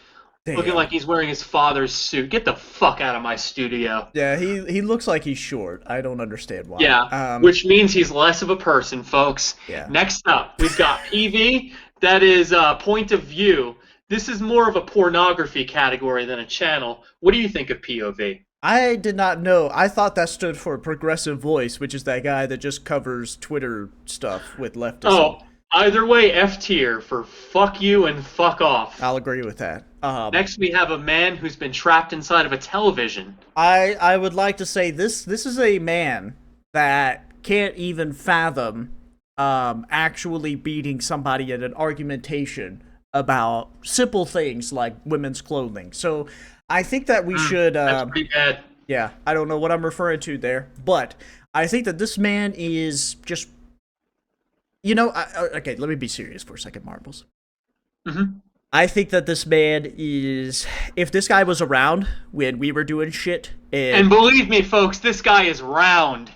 Damn. Looking like he's wearing his father's suit. Get the fuck out of my studio. Yeah, he looks like he's short. I don't understand why. Yeah, which means he's less of a person, folks. Yeah. Next up, we've got PV. That is point of view. This is more of a pornography category than a channel. What do you think of POV? I did not know. I thought that stood for Progressive Voice, which is that guy that just covers Twitter stuff with leftism. Oh, either way, F tier for fuck you and fuck off. I'll agree with that. Next, we have a man who's been trapped inside of a television. I would like to say this is a man that can't even fathom actually beating somebody in an argumentation about simple things like women's clothing. So I think that we should... that's pretty bad. Yeah, I don't know what I'm referring to there, but I think that this man is just... You know, okay, let me be serious for a second, Marbles. Mm-hmm. I think that this man is... If this guy was around when we were doing shit... And believe me, folks, this guy is round.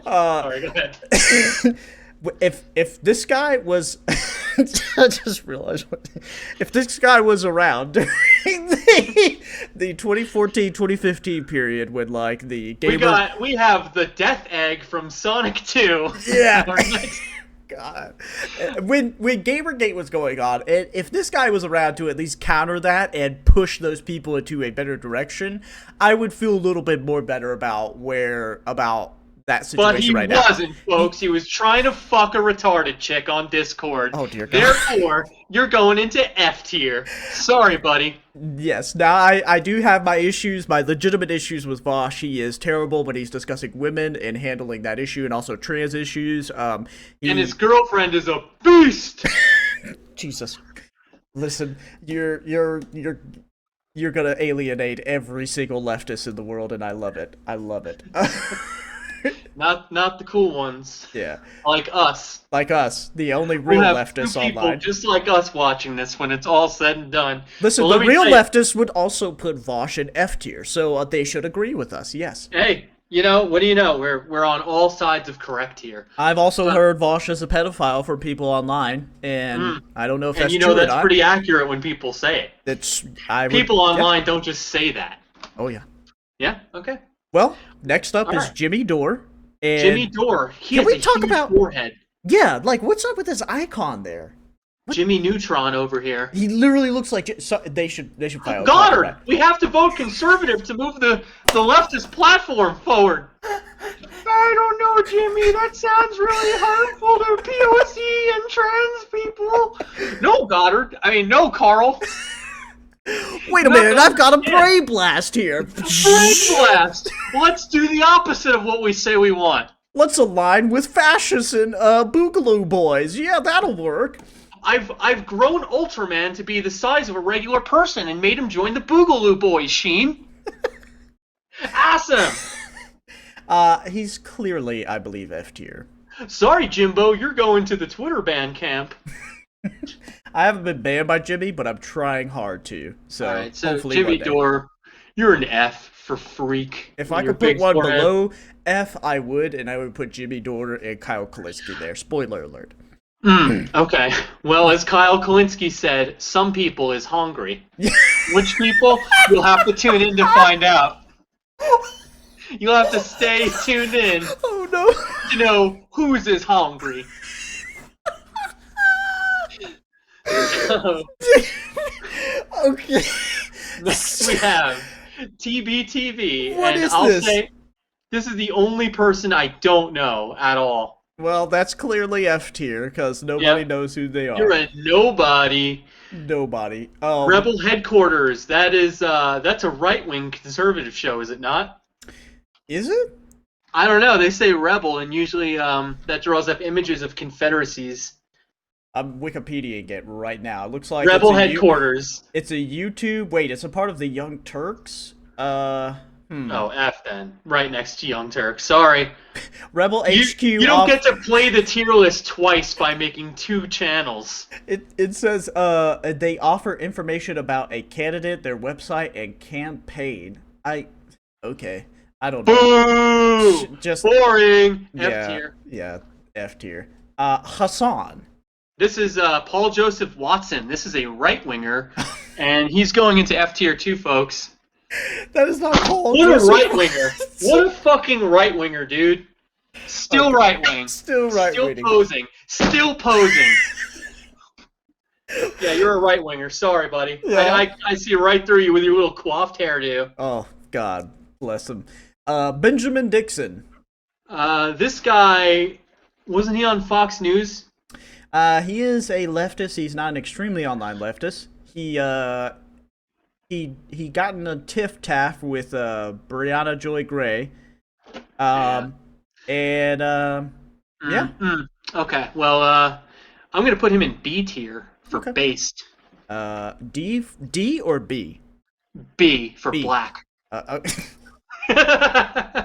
Sorry, go ahead. If this guy was... I just realized... If this guy was around during the 2014-2015 period when, like, the gamer... We have the Death Egg from Sonic 2. Yeah. God. When Gamergate was going on, and if this guy was around to at least counter that and push those people into a better direction, I would feel a little bit more better about that situation right now. But he wasn't, folks. He was trying to fuck a retarded chick on Discord. Oh, dear God. Therefore, you're going into F tier. Sorry, buddy. Yes. Now, I do have my issues, my legitimate issues with Vosh. He is terrible when he's discussing women and handling that issue and also trans issues. And his girlfriend is a beast! Jesus. Listen, you're gonna alienate every single leftist in the world, and I love it. I love it. Not the cool ones. Yeah. Like us. Like us, the only real leftists online. Just like us watching this when it's all said and done. Listen, the real leftists would also put Vosh in F tier, so they should agree with us, yes. Hey, you know, what do you know? We're on all sides of correct here. I've also heard Vosh is a pedophile for people online, and I don't know if that's true or not. And you know that's pretty accurate when people say it. People online don't just say that. Oh, yeah. Yeah? Okay. Well, next up is Jimmy Dore. And Jimmy Dore. He has a huge forehead. Yeah, like, what's up with this icon there? What? Jimmy Neutron over here. He literally looks like... they should file Goddard! We have to vote conservative to move the leftist platform forward. I don't know, Jimmy. That sounds really harmful to POC and trans people. No, Goddard. I mean, no, Carl. Wait a minute, I've got a brain blast here. Brain blast! Let's do the opposite of what we say we want. Let's align with fascists and Boogaloo boys. Yeah, that'll work. I've grown Ultraman to be the size of a regular person and made him join the Boogaloo boys, Sheen. Awesome! He's clearly, I believe, F tier. Sorry, Jimbo, you're going to the Twitter ban camp. I haven't been banned by Jimmy, but I'm trying hard to. So, right, so hopefully Jimmy Dore, you're an F for freak. If I could put one below F, I would, and I would put Jimmy Dore and Kyle Kalinske there. Spoiler alert. Okay. Well, as Kyle Kalinske said, some people is hungry. Which people? You'll have to tune in to find out. You'll have to stay tuned in to know whose is hungry. Okay. Next we have TBTV, What and is I'll this? say this is the only person I don't know at all. Well, that's clearly F tier because nobody Yep, knows who they you're are. a nobody. Nobody. Rebel Headquarters. That's a right-wing conservative show, is it not? Is it? I don't know. They say rebel, and usually that draws up images of confederacies. I'm Wikipediaing it right now. It looks like Rebel Headquarters. It's a YouTube. Wait, it's a part of the Young Turks. Oh, F then. Right next to Young Turk. Sorry. Rebel HQ. You don't get to play the tier list twice by making 2 channels. It says they offer information about a candidate, their website, and campaign. Okay. I don't know. Boo! Just boring. yeah, F tier. Yeah, F tier. Hassan. This is Paul Joseph Watson. This is a right winger, and he's going into F tier too, folks. That is not Paul. What a right winger! What a fucking right winger, dude. Still right wing. Still right Still wing. posing. Still posing. Yeah, you're a right winger. Sorry, buddy. Yeah. I see right through you with your little coiffed hairdo. Oh God, bless him. Benjamin Dixon. This guy, wasn't he on Fox News? He is a leftist. He's not an extremely online leftist. He got in a tiff-taff with Brianna Joy Gray. Yeah. Okay, well, I'm gonna put him in B tier for based. D or B? B for B. black.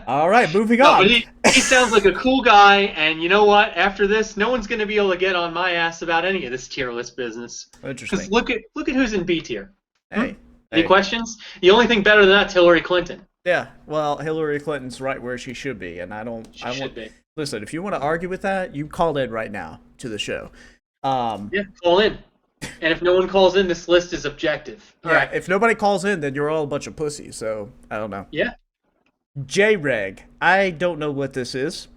All right, moving No, on. but he sounds like a cool guy, and you know what? After this, no one's gonna be able to get on my ass about any of this tier list business. Interesting. Because look at who's in B tier. Hey. Any questions? The only thing better than that's Hillary Clinton. Yeah, well, Hillary Clinton's right where she should be, and She should be. Listen, if you want to argue with that, you call in right now to the show. Yeah, call in. And if no one calls in, this list is objective. All right. If nobody calls in, then you're all a bunch of pussies. So I don't know. Yeah. J-Reg. I don't know what this is.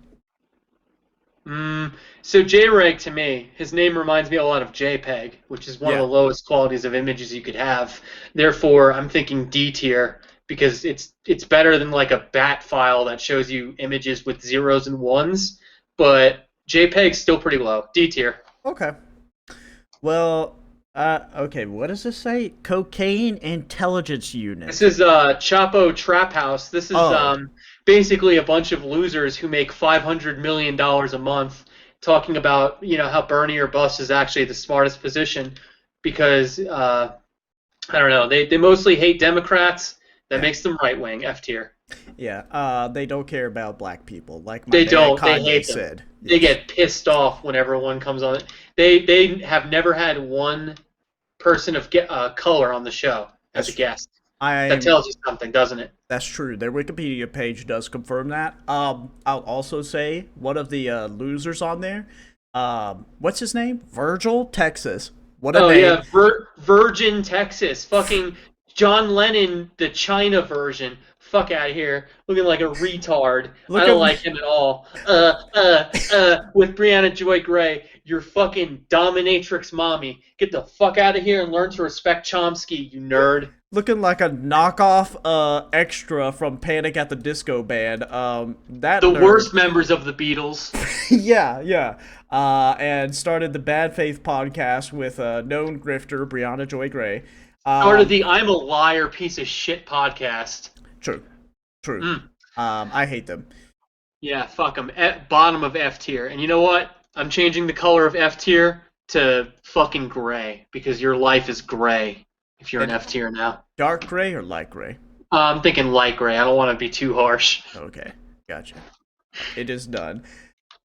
So JREG to me, his name reminds me a lot of JPEG, which is one of the lowest qualities of images you could have. Therefore, I'm thinking D tier because it's better than like a BAT file that shows you images with zeros and ones, but JPEG's still pretty low. D tier. Okay. Well, okay, what does this say? Cocaine Intelligence Unit. This is Chapo Trap House. This is basically a bunch of losers who make $500 million a month talking about, how Bernie or bust is actually the smartest position because, I don't know, they mostly hate Democrats. That makes them right-wing, F tier. Yeah, they don't care about black people, like my they man don't. Kanye They hate said. them. They get pissed off whenever one comes on. They have never had one person of color on the show as a guest. That tells you something, doesn't it? That's true. Their Wikipedia page does confirm that. I'll also say one of the losers on there. What's his name? Virgil, Texas. What a name! Yeah, Virgin, Texas. Fucking John Lennon, the China version. Fuck out of here. Looking like a retard. I don't like him at all. With Brianna Joy Gray, your fucking dominatrix mommy. Get the fuck out of here and learn to respect Chomsky, you nerd. Looking like a knockoff extra from Panic at the Disco Band. Worst members of the Beatles. yeah. And started the Bad Faith podcast with known grifter Brianna Joy Gray. Started the I'm a Liar piece of shit podcast. True. I hate them. Yeah, fuck them. Bottom of F tier. And you know what? I'm changing the color of F tier to fucking gray because your life is gray if you're an F tier now. Dark gray or light gray? I'm thinking light gray. I don't want to be too harsh. Okay, gotcha. It is done.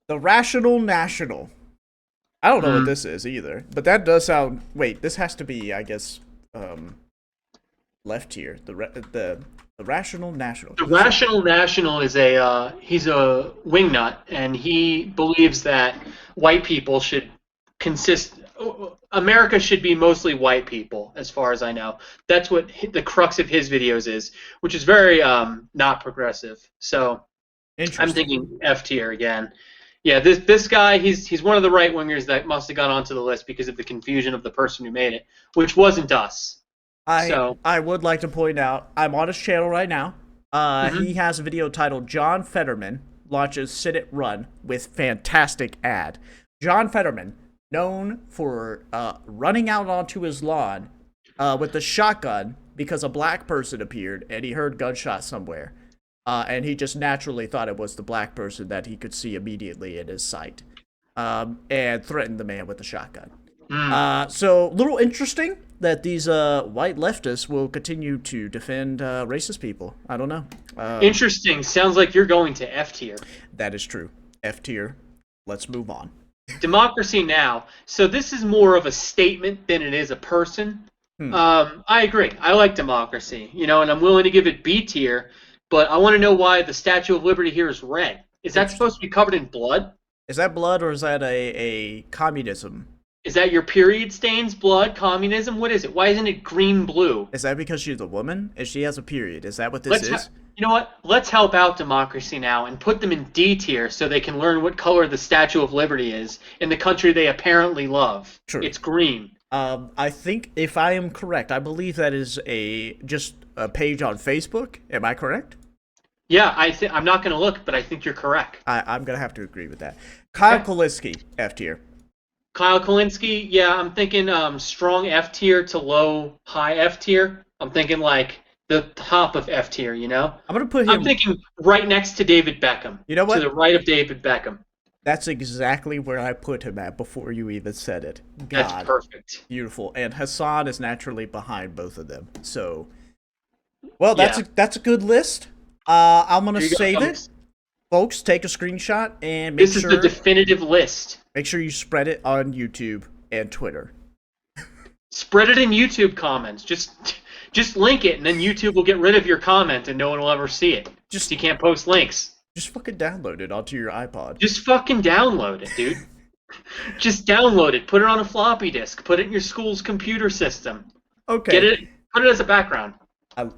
The Rational National. I don't know what this is either, but that does sound. Wait, this has to be, I guess, left tier. The Rational National. The Rational National is he's a wingnut, and he believes that white people should America should be mostly white people, as far as I know. That's what the crux of his videos is, which is very not progressive. So I'm thinking F tier again. Yeah, this guy, he's one of the right wingers that must have gone onto the list because of the confusion of the person who made it, which wasn't us. So, I would like to point out I'm on his channel right now. He mhm. has a video titled "John Fetterman launches Sit It Run" with fantastic ad. John Fetterman, known for running out onto his lawn with a shotgun because a black person appeared and he heard gunshots somewhere, and he just naturally thought it was the black person that he could see immediately in his sight, and threatened the man with the shotgun. So, little interesting that these white leftists will continue to defend racist people. I don't know. Interesting. Sounds like you're going to F tier. That is true. F tier. Let's move on. Democracy Now! So this is more of a statement than it is a person. I agree. I like democracy, and I'm willing to give it B tier, but I want to know why the Statue of Liberty here is red. Is that supposed to be covered in blood? Is that blood or is that a communism? Is that your period stains, blood, communism? What is it? Why isn't it green-blue? Is that because she's a woman and she has a period? Is that what this is? You know what? Let's help out Democracy Now! And put them in D tier so they can learn what color the Statue of Liberty is in the country they apparently love. True. It's green. I think, if I am correct, I believe that is just a page on Facebook. Am I correct? Yeah, I'm not going to look, but I think you're correct. I'm going to have to agree with that. Kyle Kalinsky, F tier. Kyle Kalinsky, yeah, I'm thinking strong F tier to high F tier. I'm thinking like the top of F tier, I'm going to put him... I'm thinking right next to David Beckham. You know what? To the right of David Beckham. That's exactly where I put him at before you even said it. God, that's perfect. Beautiful. And Hassan is naturally behind both of them. So, well, that's a good list. I'm going to save it. Folks, take a screenshot and make sure... This is the definitive list. Make sure you spread it on YouTube and Twitter. Spread it in YouTube comments. Just link it, and then YouTube will get rid of your comment, and no one will ever see it. You can't post links. Just fucking download it onto your iPod. Just fucking download it, dude. Just download it. Put it on a floppy disk. Put it in your school's computer system. Okay. Put it as a background. God,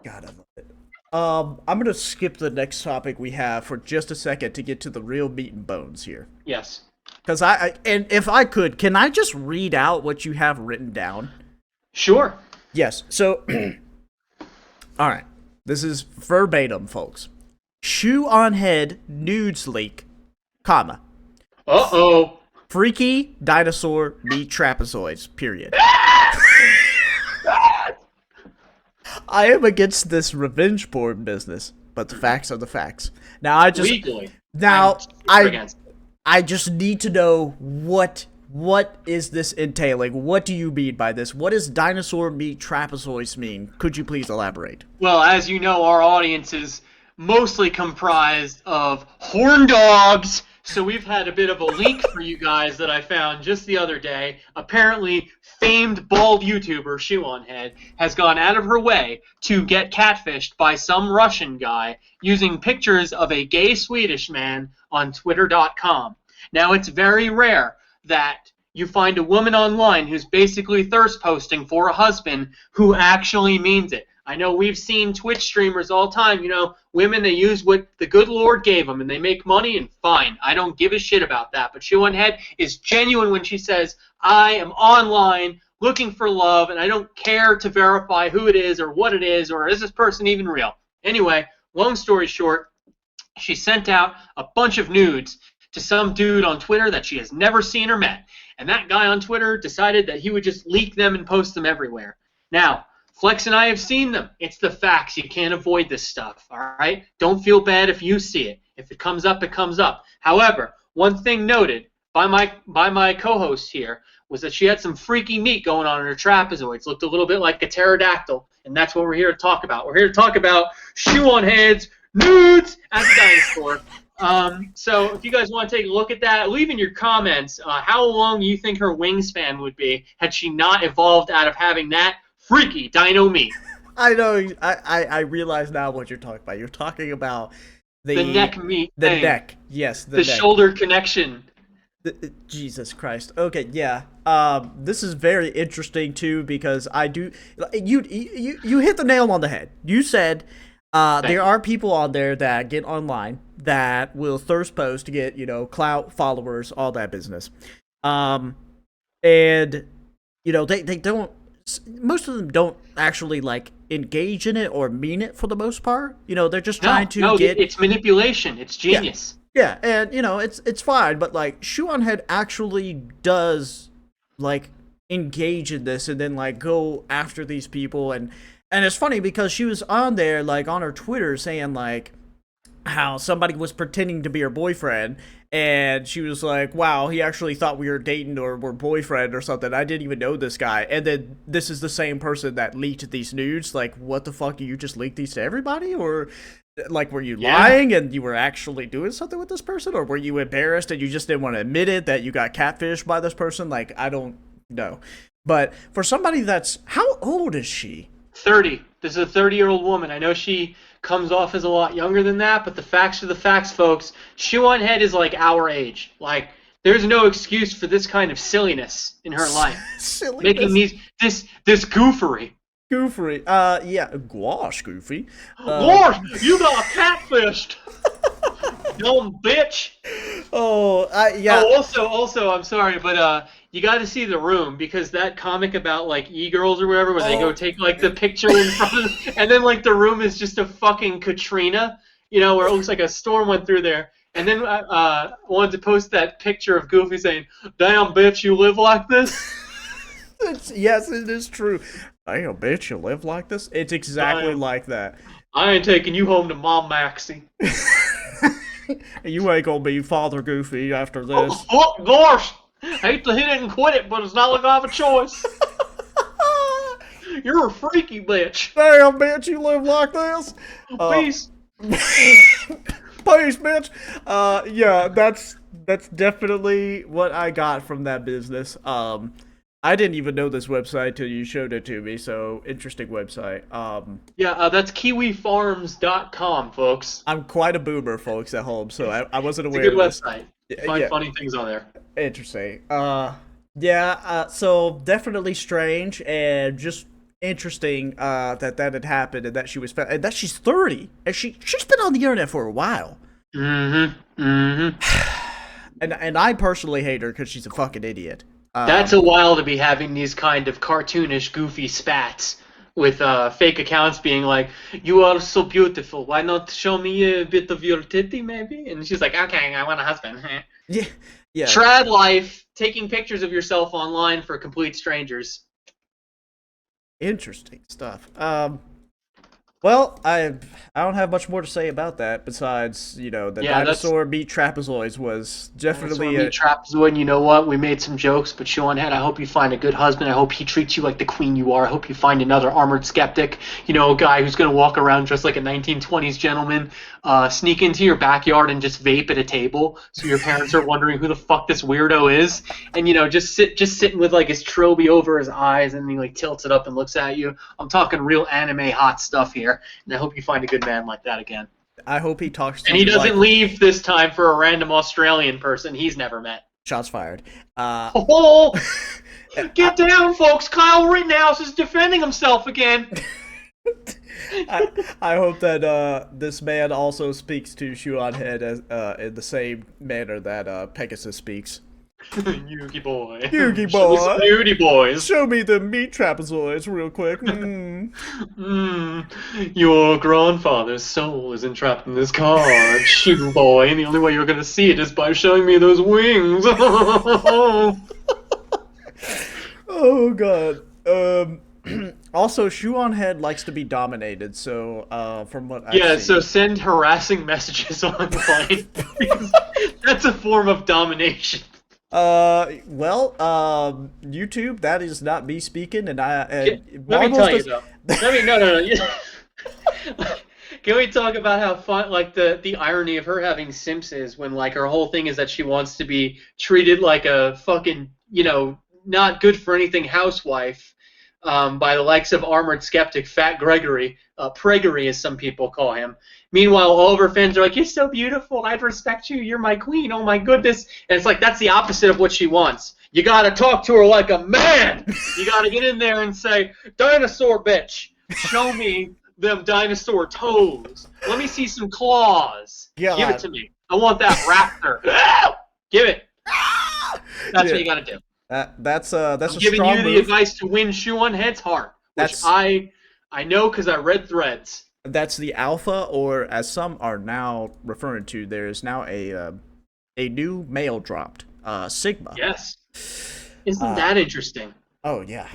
I love it. I'm gonna skip the next topic we have for just a second to get to the real meat and bones here. Yes. Because and if I could, can I just read out what you have written down? Sure. Yes. So, all right. This is verbatim, folks. Shoe on head nudes leak, comma. Uh-oh. Freaky dinosaur meet trapezoids, period. I am against this revenge porn business, but the facts are the facts. Now Legally. Now I just need to know what is this entailing? What do you mean by this? What does dinosaur meet trapezoids mean? Could you please elaborate? Well, as you know, our audience is mostly comprised of horn dogs. So we've had a bit of a leak for you guys that I found just the other day. Apparently, famed bald YouTuber Shoe on Head has gone out of her way to get catfished by some Russian guy using pictures of a gay Swedish man on Twitter.com. Now, it's very rare that you find a woman online who's basically thirst posting for a husband who actually means it. I know we've seen Twitch streamers all the time, women, they use what the good Lord gave them and they make money, and fine. I don't give a shit about that. But Shoe on Head is genuine when she says, I am online looking for love and I don't care to verify who it is or what it is or is this person even real. Anyway, long story short, she sent out a bunch of nudes to some dude on Twitter that she has never seen or met. And that guy on Twitter decided that he would just leak them and post them everywhere. Now, Flex and I have seen them. It's the facts. You can't avoid this stuff, all right? Don't feel bad if you see it. If it comes up, it comes up. However, one thing noted by my co-host here was that she had some freaky meat going on in her trapezoids. Looked a little bit like a pterodactyl, and that's what we're here to talk about. We're here to talk about Shoe on Head's nudes as a dinosaur. So if you guys want to take a look at that, leave in your comments how long you think her wingspan would be had she not evolved out of having that freaky dino meat. I know. I realize now what you're talking about. You're talking about the neck meat. The thing. neck. Yes. The neck. Shoulder connection. Jesus Christ. Okay. Yeah. This is very interesting too because I do. You hit the nail on the head. You said there are people on there that get online that will thirst post to get clout, followers, all that business. And they don't. most of them don't actually like engage in it or mean it for the most part. You know, they're just No, trying to no, get it's manipulation. It's genius. yeah, and you know, it's fine, but like Shuon Head actually does like engage in this and then like go after these people, and it's funny because she was on there like on her Twitter saying like how somebody was pretending to be her boyfriend, and she was like, wow, he actually thought we were dating or were boyfriend or something. I didn't even know this guy. And then this is the same person that leaked these nudes. Like, what the fuck, you just leaked these to everybody? Or like, were you lying and you were actually doing something with this person? Or were you embarrassed and you just didn't want to admit it that you got catfished by this person? Like, I don't know. But for somebody that's, how old is she? 30. This is a 30-year-old woman. I know she comes off as a lot younger than that, but the facts are the facts, folks. Shuon Head is like our age. Like, there's no excuse for this kind of silliness in her life. Silliness. Making this goofery. Goofery. Yeah. Gosh, Goofy. Gosh, you got catfished. Dumb bitch. Oh, yeah. Oh, also, I'm sorry, but you got to see The Room, because that comic about like e-girls or whatever, where they go take like the picture in front of, and then like the room is just a fucking Katrina, you know, where it looks like a storm went through there. And then I wanted to post that picture of Goofy saying, "Damn bitch, you live like this." Yes, it is true. Damn bitch, you live like this. It's exactly like that. I ain't taking you home to Mom Maxie. You ain't gonna be Father Goofy after this. Oh, gosh. Hate to hit it and quit it, but it's not like I have a choice. You're a freaky bitch. Damn, bitch, you live like this? Peace. Peace, bitch. Yeah, that's definitely what I got from that business. I didn't even know this website till you showed it to me, so interesting website. Yeah, that's kiwifarms.com, folks. I'm quite a boomer, folks, at home, so I wasn't aware It's a good of this. website. Find funny things on there. Interesting. So definitely strange and just interesting that had happened and that she was found and that she's 30 and she's been on the internet for a while. And I personally hate her because she's a fucking idiot. That's a while to be having these kind of cartoonish, goofy spats with fake accounts being like, "You are so beautiful. Why not show me a bit of your titty, maybe?" And she's like, "Okay, I want a husband." Yeah. Trad life, taking pictures of yourself online for complete strangers. Interesting stuff. Well, I don't have much more to say about that besides, you know, the dinosaur meat trapezoids was definitely a trapezoid. And you know what? We made some jokes, but Shuon Head, I hope you find a good husband. I hope he treats you like the queen you are. I hope you find another armored skeptic. You know, a guy who's gonna walk around dressed like a 1920s gentleman, sneak into your backyard and just vape at a table, so your parents are wondering who the fuck this weirdo is. And you know, just sitting with like his trilby over his eyes, and he like tilts it up and looks at you. I'm talking real anime hot stuff here. And I hope you find a good man like that again. I hope he talks to you. And he doesn't leave this time for a random Australian person he's never met. Shots fired. Get down, folks. Kyle Rittenhouse is defending himself again. I hope that this man also speaks to Shuon Head as, in the same manner that Pegasus speaks. Yugi boy. Yugi boy. Snooty boys. Show me the meat trapezoids real quick. Your grandfather's soul is entrapped in this card, shoe boy, and the only way you're going to see it is by showing me those wings. Oh, God. Also, Shuon Head likes to be dominated, so from what I've seen. So send harassing messages online, because that's a form of domination. YouTube, that is not me speaking, and let me tell you though. No. Can we talk about how fun, like the irony of her having simps is when like her whole thing is that she wants to be treated like a fucking, you know, not good for anything housewife, by the likes of armored skeptic Fat Gregory, Pregory as some people call him. Meanwhile, all of her fans are like, "You're so beautiful. I'd respect you. You're my queen. Oh my goodness." And it's like, that's the opposite of what she wants. You gotta talk to her like a man. You gotta get in there and say, "Dinosaur bitch, show me them dinosaur toes. Let me see some claws. God. Give it to me. I want that raptor. Give it." That's what you gotta do. That's a I'm giving strong you the move. advice to win Shoe on Head's heart, which That's I know because I read threads. that's the alpha, or as some are now referring to, there is now a new male dropped, Sigma. Yes. Isn't Uh, that interesting? oh yeah.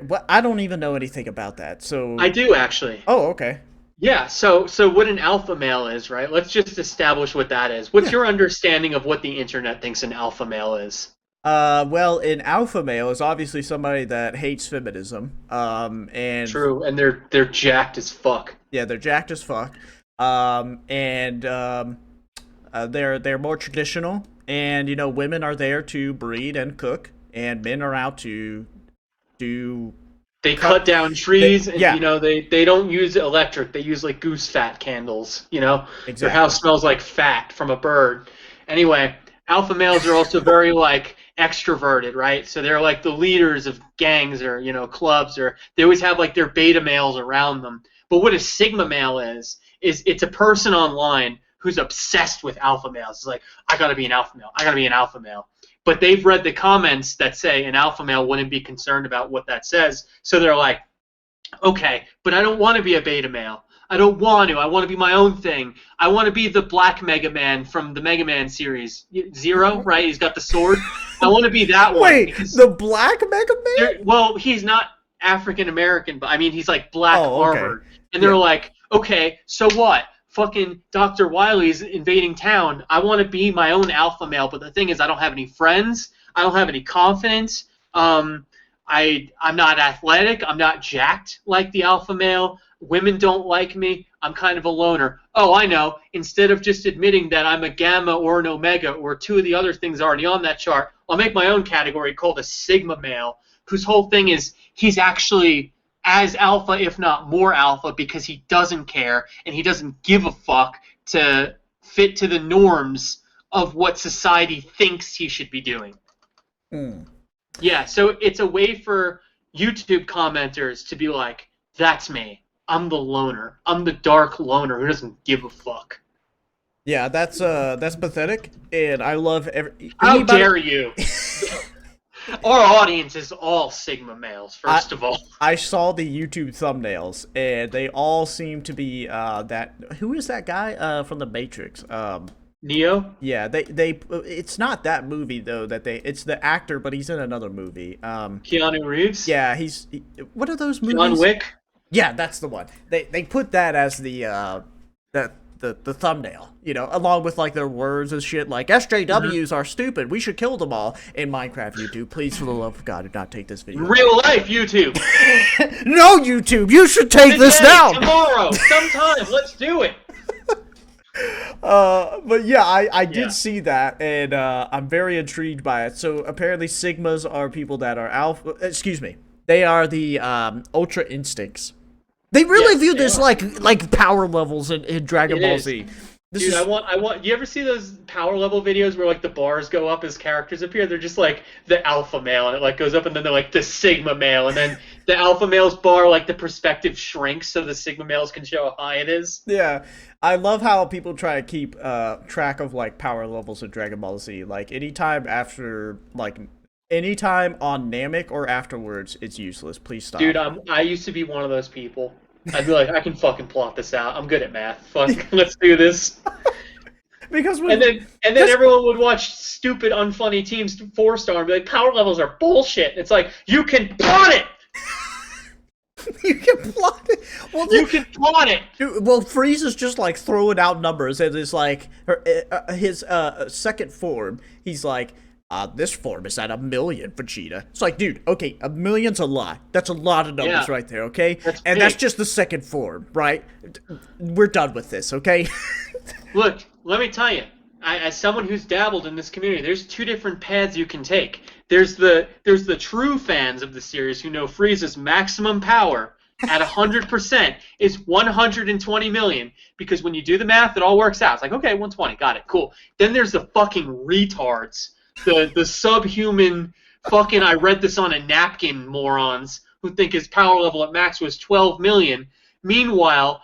But I don't even know anything about that. So I do actually. oh okay. Yeah, so what an alpha male is, right? Let's just establish what that is. What's Yeah. your understanding of what the internet thinks an alpha male is? Well, an alpha male is obviously somebody that hates feminism. And True, and they're jacked as fuck. yeah, they're jacked as fuck. And they're more traditional, and women are there to breed and cook, and men are out to do. They cut down trees, and yeah. they don't use electric. They use like goose fat candles. Their Exactly. house smells like fat from a bird. Anyway, alpha males are also very like extroverted, right? So they're like the leaders of gangs or clubs, or they always have like their beta males around them. But what a sigma male is it's a person online who's obsessed with alpha males. It's like, I gotta be an alpha male. I gotta be an alpha male. But they've read the comments that say an alpha male wouldn't be concerned about what that says. So they're like, okay, but I don't want to be a beta male. I don't want to. I want to be my own thing. I want to be the Black Mega Man from the Mega Man series. Zero, right? He's got the sword. I want to be that one. Wait, the Black Mega Man? Well, he's not African American, but I mean, he's like black armored. And they're like, okay, so what? Fucking Dr. Wily's invading town. I want to be my own alpha male, but the thing is, I don't have any friends. I don't have any confidence. I'm not athletic. I'm not jacked like the alpha male. Women don't like me. I'm kind of a loner. Oh, I know. Instead of just admitting that I'm a gamma or an omega or two of the other things already on that chart, I'll make my own category called a sigma male, whose whole thing is he's actually as alpha, if not more alpha, because he doesn't care and he doesn't give a fuck to fit to the norms of what society thinks he should be doing. Yeah, so it's a way for YouTube commenters to be like, that's me. I'm the loner. I'm the dark loner who doesn't give a fuck. Yeah, that's pathetic, and I love How dare you? Our audience is all sigma males, first of all. I saw the YouTube thumbnails, and they all seem to be that. Who is that guy from the Matrix? Neo? Yeah, they. It's not that movie though. It's the actor, but he's in another movie. Keanu Reeves? Yeah, what are those movies? John Wick? Yeah, that's the one. They put that as the thumbnail, along with like their words and shit like SJWs are stupid. We should kill them all. In Minecraft, YouTube, please, for the love of God, do not take this video. Real life YouTube. No, YouTube, you should take this down. Tomorrow, sometime, let's do it. But yeah, I did see that, and I'm very intrigued by it. So apparently, Sigmas are people that are alpha. Excuse me, they are the Ultra Instincts. They really view this like power levels in Dragon Ball Z. Dude, I want. You ever see those power level videos where like the bars go up as characters appear? They're just like the alpha male, and it like goes up, and then they're like the sigma male, and then the alpha male's bar, like the perspective shrinks so the sigma males can show how high it is. Yeah, I love how people try to keep track of like power levels in Dragon Ball Z. Like anytime on Namek or afterwards, it's useless. Please stop. Dude, I used to be one of those people. I'd be like, I can fucking plot this out. I'm good at math. Fuck, let's do this. And then everyone would watch stupid, unfunny Teams 4-star and be like, power levels are bullshit. It's like, you can plot it. You can plot it. Well, you can plot it. Dude, well, Frieza's just like throwing out numbers, and it's like his second form. He's like, this form is at 1 million, Vegeta. It's like, dude, okay, 1 million's a lot. That's a lot of numbers right there, okay? That's just the second form, right? We're done with this, okay? Look, let me tell you, as someone who's dabbled in this community, there's two different paths you can take. There's the true fans of the series who know Frieza's maximum power at 100% is 120 million, because when you do the math, it all works out. It's like, okay, 120, got it, cool. Then there's the fucking retards. The subhuman fucking I read this on a napkin morons who think his power level at max was 12 million. Meanwhile,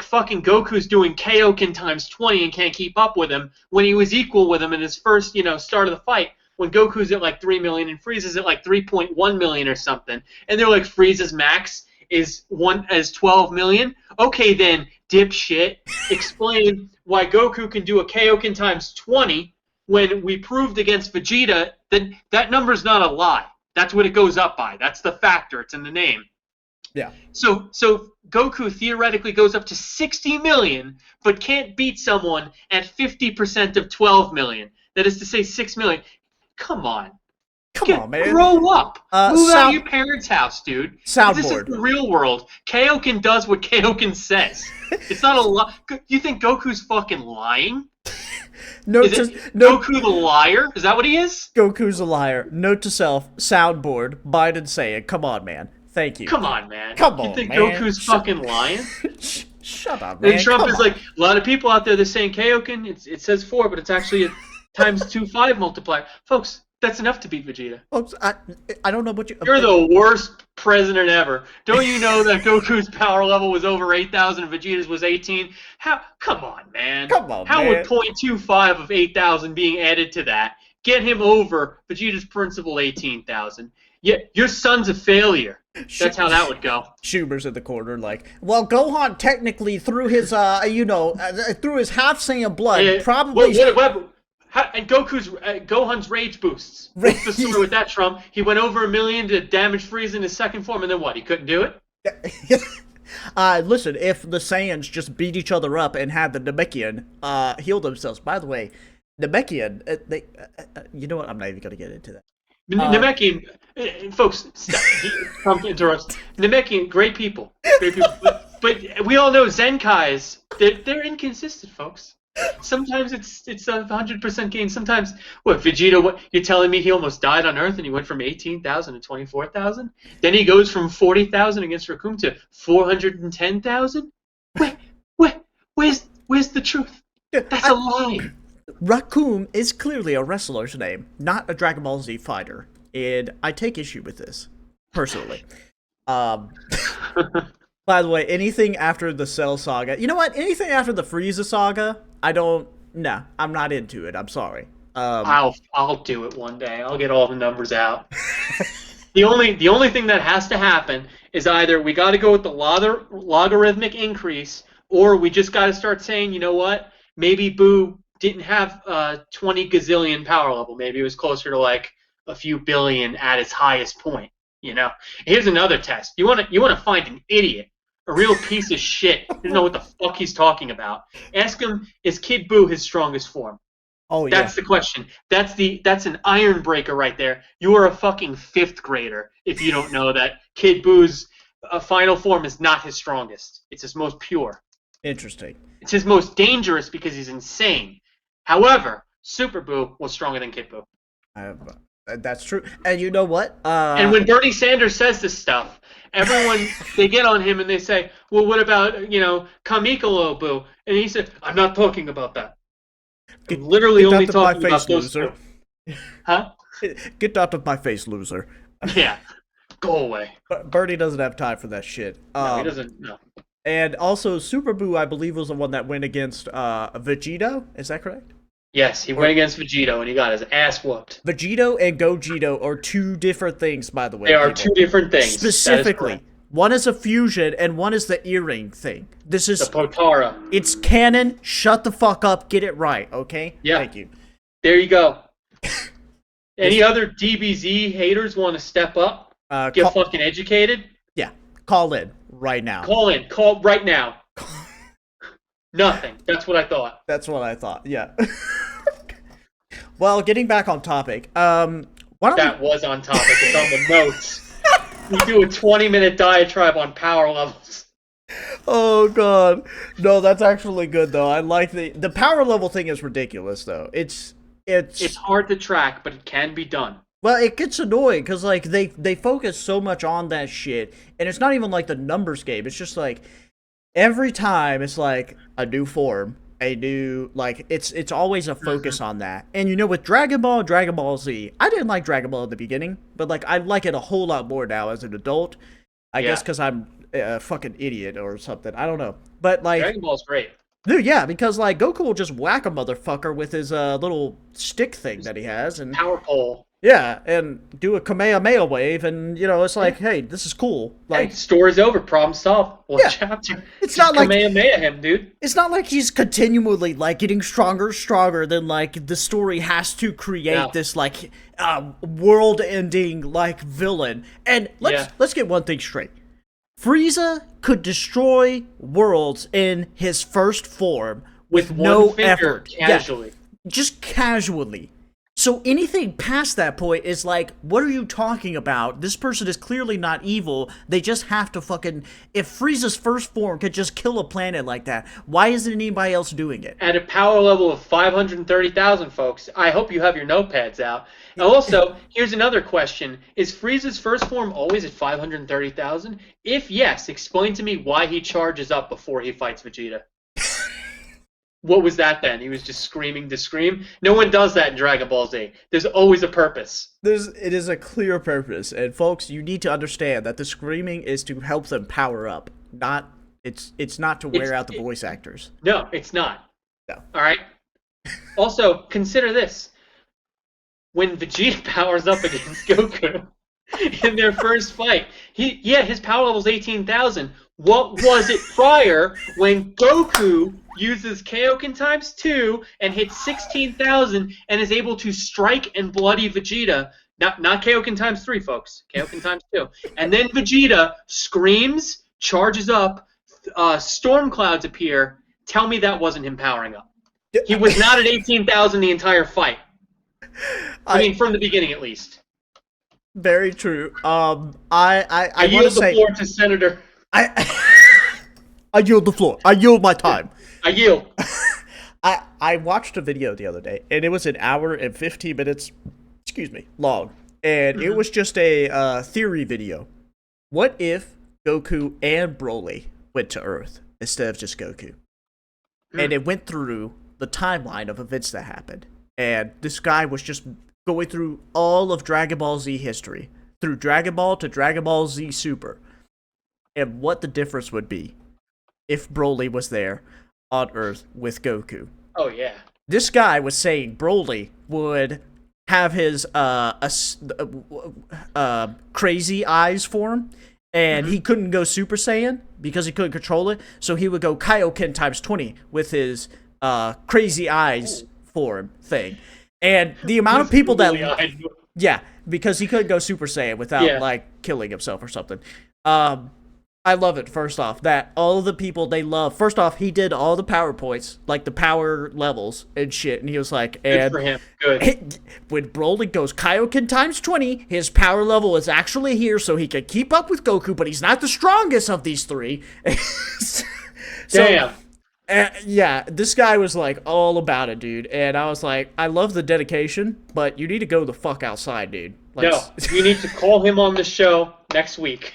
fucking Goku's doing Kaioken times 20 and can't keep up with him when he was equal with him in his first, start of the fight. when Goku's at like 3 million and Frieza's at like 3.1 million or something, and they're like Frieza's max is 12 million. Okay, then dipshit, explain why Goku can do a Kaioken times 20 when we proved against Vegeta that that number's not a lie. That's what it goes up by. That's the factor. It's in the name. Yeah. So Goku theoretically goes up to 60 million, but can't beat someone at 50% of 12 million. That is to say 6 million. Come on. Come on, man. Grow up. Move out of your parents' house, dude. Soundboard. This is the real world. Kaioken does what Kaioken says. It's not a lie. You think Goku's fucking lying? Goku the liar? Is that what he is? Goku's a liar. Note to self, soundboard, Biden saying, come on, man. Thank you. Come on, man. Come on, You think man. Goku's fucking lying? Shut up, man. And Trump is like, a lot of people out there, they're saying Kaioken, it says 4, but it's actually a times 2.5 multiplier. Folks, that's enough to beat Vegeta. Folks, I don't know what you... You're the worst president ever. Don't you know that Goku's power level was over 8,000 and Vegeta's was 18? Come on, man. Come on, How man. would 0.25 of 8,000 being added to that get him over Vegeta's principal 18,000? Yeah, your son's a failure. That's how that would go. Shumer's in the corner like, well, Gohan technically through his, through his half Saiyan blood, probably... And Gohan's rage boosts. What's the story with that, Trump? He went over 1 million to damage Frieza in his second form, and then what? He couldn't do it? Listen, if the Saiyans just beat each other up and had the Namekian heal themselves. By the way, Namekian, you know what? I'm not even going to get into that. Namekian, folks, stop. Trump interrupts. Namekian, great people. But we all know Zenkais, they're inconsistent, folks. Sometimes it's 100% gain. Sometimes, Vegeta, you're telling me he almost died on Earth and he went from 18,000 to 24,000? Then he goes from 40,000 against Raccoon to 410,000? Where's the truth? That's a lie. Raccoon is clearly a wrestler's name, not a Dragon Ball Z fighter. And I take issue with this, personally. By the way, anything after the Cell saga, you know what? Anything after the Frieza saga, I'm not into it. I'm sorry. I'll do it one day. I'll get all the numbers out. The only thing that has to happen is either we got to go with the logarithmic increase, or we just got to start saying, you know what? Maybe Boo didn't have 20 gazillion power level. Maybe it was closer to like a few billion at its highest point. You know. Here's another test. You want to find an idiot. A real piece of shit. Doesn't know what the fuck he's talking about. Ask him, is Kid Buu his strongest form? Oh, yeah. That's the question. That's an iron breaker right there. You are a fucking 5th grader if you don't know that Kid Buu's final form is not his strongest. It's his most pure. Interesting. It's his most dangerous because he's insane. However, Super Buu was stronger than Kid Buu. That's true. And you know what? And when Bernie Sanders says this stuff, everyone, they get on him and they say, well, what about, Kamikolo Buu? And he said, I'm not talking about that. I'm literally only talking about those two. Huh? Get out of my face, loser. Yeah. Go away. But Bernie doesn't have time for that shit. No, he doesn't. No. And also, Super Buu, I believe, was the one that went against Vegito. Is that correct? Yes, he went against Vegito and he got his ass whooped. Vegito and Gogito are two different things, by the way. They are two different things. Specifically, one is a fusion and one is the earring thing. This is the Potara. It's canon. Shut the fuck up. Get it right, okay? Yeah. Thank you. There you go. Any other DBZ haters want to step up? Get fucking educated? Yeah. Call in right now. Call right now. Nothing. That's what I thought. That's what I thought. Yeah. Well, getting back on topic. That was on topic. It's on the notes. We do a 20-minute diatribe on power levels. Oh god. No, that's actually good though. I like the power level thing is ridiculous though. It's hard to track, but it can be done. Well, it gets annoying because like they focus so much on that shit, and it's not even like the numbers game. It's just like every time it's like a new form, a new it's always a focus on that. And with Dragon Ball, Dragon Ball Z, I didn't like Dragon Ball at the beginning, but like I like it a whole lot more now as an adult. I guess because I'm a fucking idiot or something. I don't know, but like Dragon Ball's great. Dude, yeah, because like Goku will just whack a motherfucker with his little stick thing that he has, and Power pole. yeah, and do a Kamehameha wave, and it's like, Yeah. hey, this is cool. Hey, Like, story's over. Problem solved. One yeah, chapter. it's Just not like Kamehameha him, dude. it's not like he's continually like getting stronger than like the story has to create this like world-ending like villain. And let's get one thing straight. Frieza could destroy worlds in his first form with no effort. Casually. Yeah, just casually. So anything past that point is like, what are you talking about? This person is clearly not evil. They just have to fucking... If Frieza's first form could just kill a planet like that, why isn't anybody else doing it? At a power level of 530,000, folks. I hope you have your notepads out. And also, here's another question. Is Frieza's first form always at 530,000? If yes, explain to me why he charges up before he fights Vegeta. What was that then? He was just screaming to scream? No one does that in Dragon Ball Z. There's always a purpose. It is a clear purpose. And folks, you need to understand that the screaming is to help them power up. It's not to wear out the voice actors. No, it's not. No. Alright? Also, consider this. When Vegeta powers up against Goku in their first fight, his power level's 18,000. What was it prior when Goku uses Kaioken times 2 and hits 16,000 and is able to strike and bloody Vegeta? Not Kaioken times 3, folks. Kaioken times 2. And then Vegeta screams, charges up, storm clouds appear. Tell me that wasn't him powering up. He was not at 18,000 the entire fight. I mean, from the beginning at least. Very true. I yield the floor to Senator. I yield the floor. I yield my time. I yield. I watched a video the other day, and it was an hour and 15 minutes, long. And it was just a theory video. What if Goku and Broly went to Earth instead of just Goku? And it went through the timeline of events that happened. And this guy was just going through all of Dragon Ball Z history, through Dragon Ball to Dragon Ball Z Super, and what the difference would be if Broly was there on Earth with Goku. Oh, yeah. This guy was saying Broly would have his crazy eyes form, and he couldn't go Super Saiyan because he couldn't control it, so he would go Kaioken times 20 with his crazy eyes form thing. And the amount of people that... Yeah, because he couldn't go Super Saiyan without, like, killing himself or something. I love it, first off, that all of the people they love... First off, he did all the PowerPoints, like the power levels and shit, and he was like... Good for him. Good. When Broly goes Kaioken times 20, his power level is actually here, so he can keep up with Goku, but he's not the strongest of these three. Damn. Yeah, this guy was like all about it, dude. And I was like, I love the dedication, but you need to go the fuck outside, dude. Like, no, we need to call him on the show next week.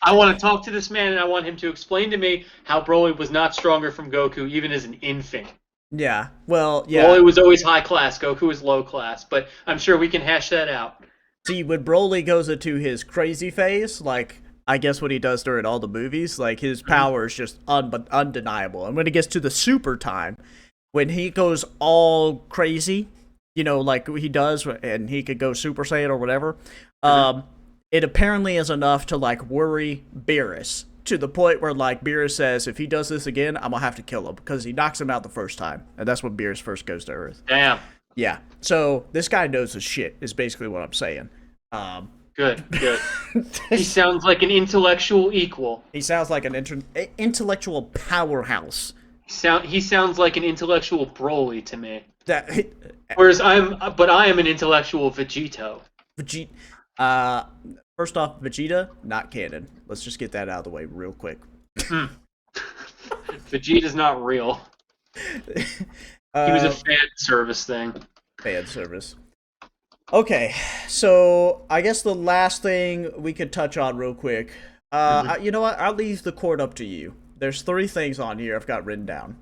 I want to talk to this man, and I want him to explain to me how Broly was not stronger from Goku, even as an infant. Yeah, well, yeah. Broly was always high class, Goku was low class, but I'm sure we can hash that out. See, when Broly goes into his crazy phase, like... I guess what he does during all the movies, like his power is just undeniable. And when it gets to the super time, when he goes all crazy, like he does, and he could go Super Saiyan or whatever, it apparently is enough to like worry Beerus to the point where like Beerus says, if he does this again, I'm gonna have to kill him because he knocks him out the first time, and that's when Beerus first goes to Earth. Damn. Yeah. So this guy knows his shit. Is basically what I'm saying. Good. He sounds like an intellectual equal. He sounds like an intellectual powerhouse. He sounds like an intellectual Broly to me. Whereas I am an intellectual Vegito. First off, Vegeta, not canon. Let's just get that out of the way real quick. Vegeta's not real. He was a fan service thing. Fan service. Okay, so I guess the last thing we could touch on real quick. You know what? I'll leave the court up to you. There's 3 things on here I've got written down.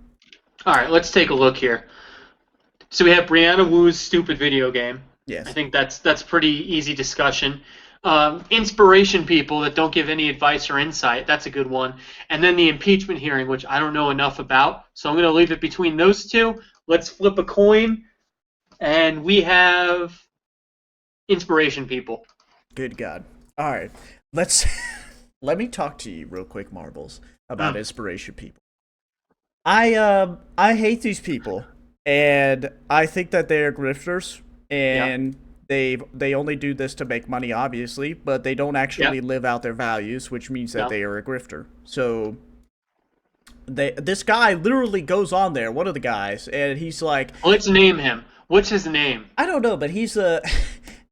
All right, let's take a look here. So we have Brianna Wu's stupid video game. Yes. I think that's pretty easy discussion. Inspiration people that don't give any advice or insight. That's a good one. And then the impeachment hearing, which I don't know enough about. So I'm going to leave it between those two. Let's flip a coin. And we have inspiration people. Good God. All right. Let's let me talk to you real quick, Marbles, about inspiration people. I hate these people, and I think that they're grifters, and they only do this to make money, obviously, but they don't actually live out their values, which means that they are a grifter. So this guy literally goes on there, one of the guys, and he's like, let's name him. What's his name? I don't know, but he's the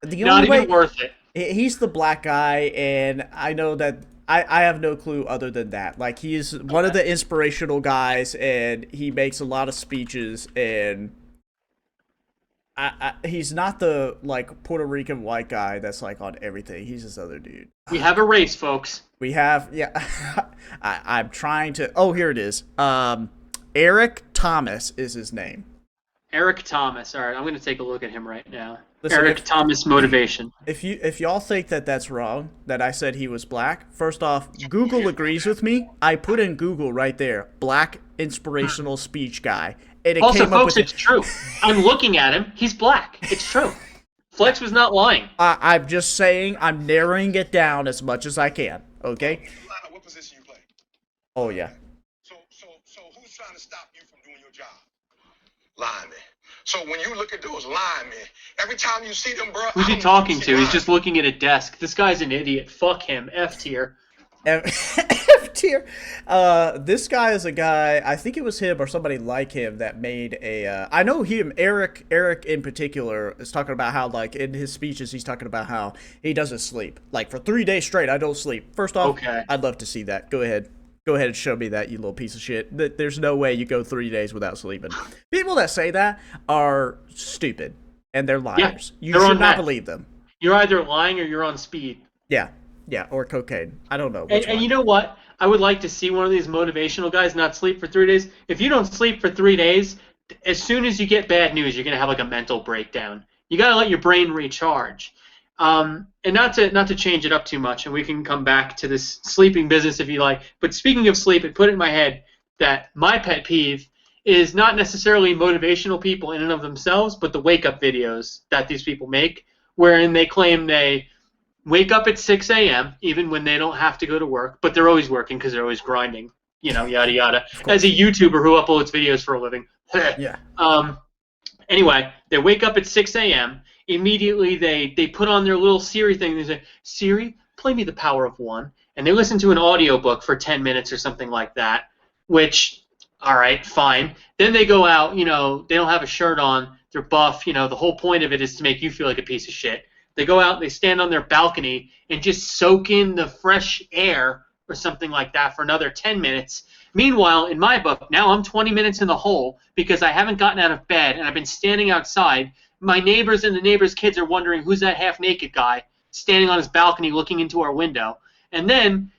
not even worth it. He's the black guy, and I know that I have no clue other than that. Like, he's one of the inspirational guys, and he makes a lot of speeches, and he's not the, like, Puerto Rican white guy that's, like, on everything. He's this other dude. We have a race, folks. We have, I'm trying to, oh, here it is. Eric Thomas is his name. Eric Thomas. All right, I'm going to take a look at him right now. Listen, Eric Thomas motivation. If y'all think that that's wrong, that I said he was black, first off, Google agrees with me. I put in Google right there, black inspirational speech guy, and it also, came folks, up with it's true. I'm looking at him. He's black. It's true. Flex was not lying. I'm just saying, I'm narrowing it down as much as I can. Okay. What position you play? Oh yeah. So who's trying to stop you from doing your job? Linemen. So when you look at those linemen, every time you see them, bro. Who's he talking to? He's just looking at a desk. This guy's an idiot. Fuck him. F tier. F tier. This guy is a guy, I think it was him or somebody like him that made a, I know him, Eric in particular, is talking about how, like, in his speeches, he's talking about how he doesn't sleep. Like, for 3 days straight, I don't sleep. First off, I'd love to see that. Go ahead and show me that, you little piece of shit. There's no way you go 3 days without sleeping. People that say that are stupid, and they're liars. You should not believe them. You're either lying or you're on speed. Yeah, or cocaine. I don't know. And you know what? I would like to see one of these motivational guys not sleep for 3 days. If you don't sleep for 3 days, as soon as you get bad news, you're going to have like a mental breakdown. You got to let your brain recharge. And not to change it up too much, and we can come back to this sleeping business if you like. But speaking of sleep, it put it in my head that my pet peeve is not necessarily motivational people in and of themselves, but the wake-up videos that these people make, wherein they claim they wake up at 6 a.m., even when they don't have to go to work, but they're always working because they're always grinding, yada, yada. As a YouTuber who uploads videos for a living. Yeah. Anyway, they wake up at 6 a.m., immediately they put on their little Siri thing. They say, Siri, play me The Power of One. And they listen to an audiobook for 10 minutes or something like that, which, all right, fine. Then they go out, they don't have a shirt on, they're buff. The whole point of it is to make you feel like a piece of shit. They go out, they stand on their balcony and just soak in the fresh air or something like that for another 10 minutes. Meanwhile, in my book, now I'm 20 minutes in the hole because I haven't gotten out of bed and I've been standing outside. My neighbors and the neighbors' kids are wondering who's that half-naked guy standing on his balcony looking into our window. And then,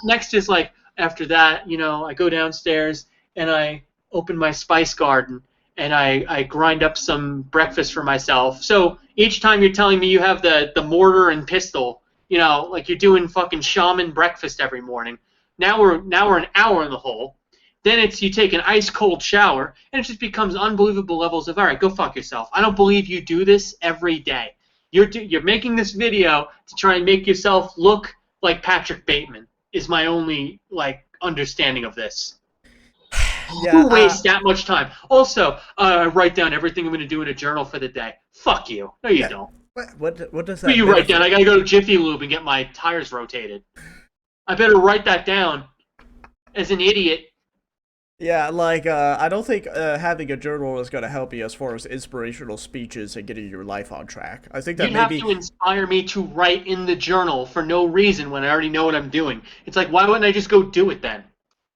next is like, after that, I go downstairs and I open my spice garden and I grind up some breakfast for myself. So each time you're telling me you have the mortar and pistol, like you're doing fucking shaman breakfast every morning. Now we're an hour in the hole. Then you take an ice cold shower and it just becomes unbelievable levels of, all right, go fuck yourself. I don't believe you do this every day. You're making this video to try and make yourself look like Patrick Bateman is my only understanding of this. Yeah, who wastes that much time? Also, I write down everything I'm going to do in a journal for the day. Fuck you. No, you don't. What does that What do you write down? I got to go to Jiffy Lube and get my tires rotated. I better write that down as an idiot. Yeah, I don't think having a journal is going to help you as far as inspirational speeches and getting your life on track. I think that You'd have to inspire me to write in the journal for no reason when I already know what I'm doing. It's like, why wouldn't I just go do it then?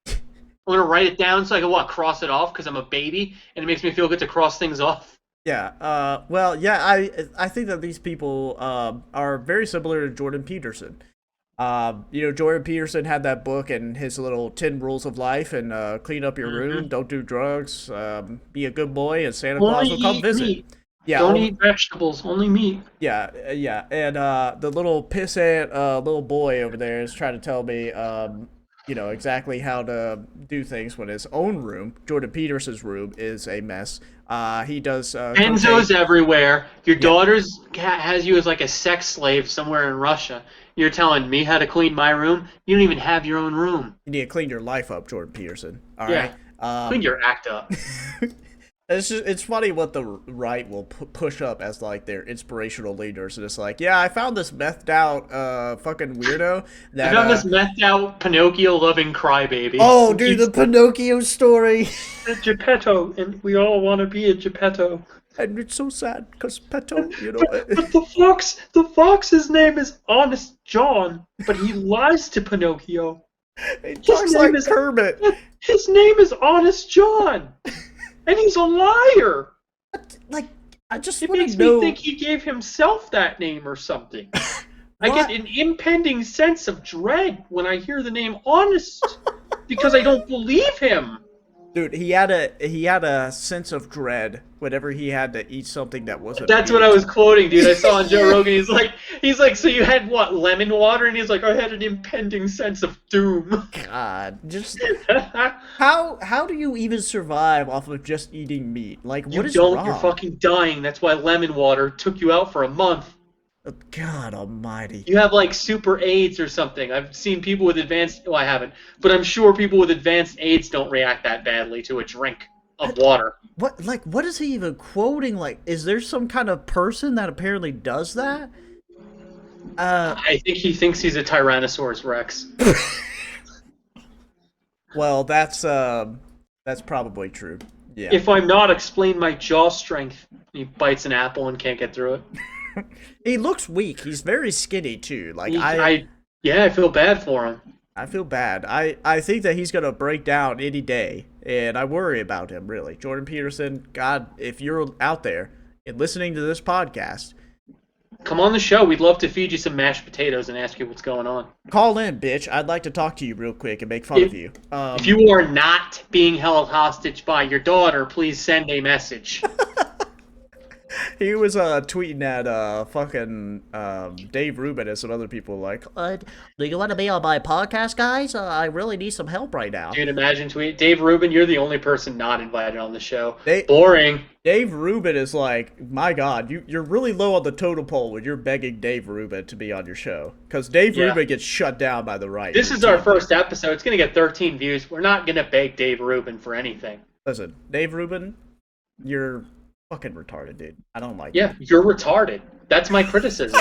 I'm going to write it down so I can, cross it off because I'm a baby and it makes me feel good to cross things off? Yeah, I think that these people are very similar to Jordon Peterson. Jordon Peterson had that book and his little 10 rules of life and clean up your room, don't do drugs, be a good boy, and Santa Claus will come visit. Yeah, Don't eat vegetables, only meat. yeah, yeah. And the little pissant little boy over there is trying to tell me, exactly how to do things when his own room, Jordon Peterson's room, is a mess. He does Benzos cocaine. everywhere. Your Yeah. daughter's has you as like a sex slave somewhere in Russia. You're telling me how to clean my room? You don't even have your own room. You need to clean your life up, Jordon Peterson. All Yeah. right. Clean your act up. It's funny what the right will push up as like their inspirational leaders, and it's like, yeah, I found this methed out fucking weirdo that I found this methed out Pinocchio loving crybaby. oh, dude, the Pinocchio story. It's Geppetto, and we all want to be a Geppetto. And it's so sad because Petto, But the fox's name is Honest John, but he lies to Pinocchio. he talks name like is- Kermit. His name is Honest John, and he's a liar. Like, I just It want makes to know. me think he gave himself that name or something. I What? get an impending sense of dread when I hear the name Honest, because I don't believe him. Dude, he had a sense of dread whenever he had to eat something that wasn't. That's what I was quoting, dude. I saw on Joe Rogan. He's like, so you had what, lemon water? And he's like, I had an impending sense of doom. God, just how do you even survive off of just eating meat? Like, You what is don't. wrong? You're fucking dying. That's why lemon water took you out for a month. Oh, God Almighty. You have like super AIDS or something. I've seen people with advanced. Well, I haven't, but I'm sure people with advanced AIDS don't react that badly to a drink of water. What is he even quoting? Like, is there some kind of person that apparently does that? I think he thinks he's a Tyrannosaurus Rex. Well, that's probably true. Yeah. If I'm not, explain my jaw strength. He bites an apple and can't get through it. He looks weak. He's very skinny too. Like I feel bad for him. I feel bad. I think that he's gonna break down any day, and I worry about him really. Jordon Peterson, God, if you're out there and listening to this podcast, Come on the show. We'd love to feed you some mashed potatoes and ask you what's going on. call in, bitch. I'd like to talk to you real quick and make fun of you. If you are not being held hostage by your daughter, please send a message. He was tweeting at fucking Dave Rubin and some other people like, do you want to be on my podcast, guys? I really need some help right now. Dude, imagine Dave Rubin, you're the only person not invited on the show. They- Boring. Dave Rubin is like, my God, you're really low on the totem pole when you're begging Dave Rubin to be on your show. Because Dave Yeah. Rubin gets shut down by the right. This is our first episode. It's going to get 13 views. We're not going to beg Dave Rubin for anything. Listen, Dave Rubin, you're fucking retarded, dude. I don't like Yeah, you're retarded. That's my criticism.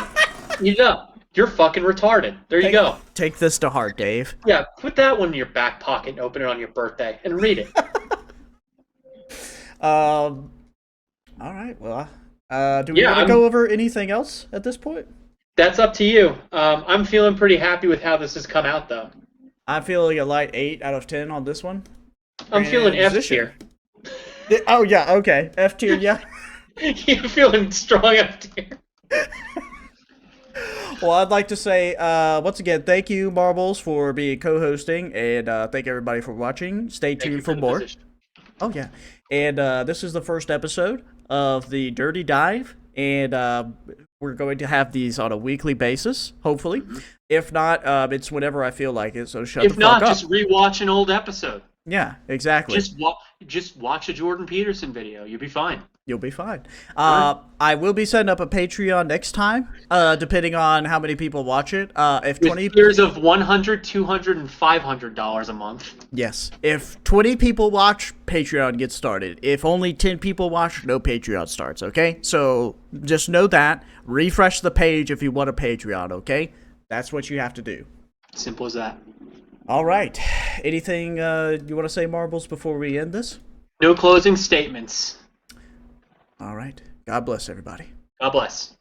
You're fucking retarded. There you go. Take this to heart, Dave. Yeah, put that one in your back pocket and open it on your birthday and read it. All right, well, do we Yeah, want to go over anything else at this point? That's up to you. I'm feeling pretty happy with how this has come out, though. I'm feeling a light 8 out of 10 on this one. I'm feeling F Transition. tier. Oh, yeah, okay. F tier, yeah. You're feeling strong F tier. Well, I'd like to say, once again, thank you, Marbles, for being co-hosting, and thank everybody for watching. Stay Thank you tuned for for the more. position. Oh, yeah. And this is the first episode of the Dirty Dive, and we're going to have these on a weekly basis, hopefully. If not, it's whenever I feel like it, so shut the If fuck not, up. just rewatch an old episode. Yeah, exactly. Just watch a Jordon Peterson video. You'll be fine. You'll be fine. I will be setting up a Patreon next time, depending on how many people watch it. If With 20 tiers of $100, $200, and $500 a month. Yes. If 20 people watch, Patreon gets started. If only 10 people watch, no Patreon starts, okay? So just know that. Refresh the page if you want a Patreon, okay? That's what you have to do. Simple as that. All right. Anything you want to say, Marbles, before we end this? No closing statements. All right. God bless everybody. God bless.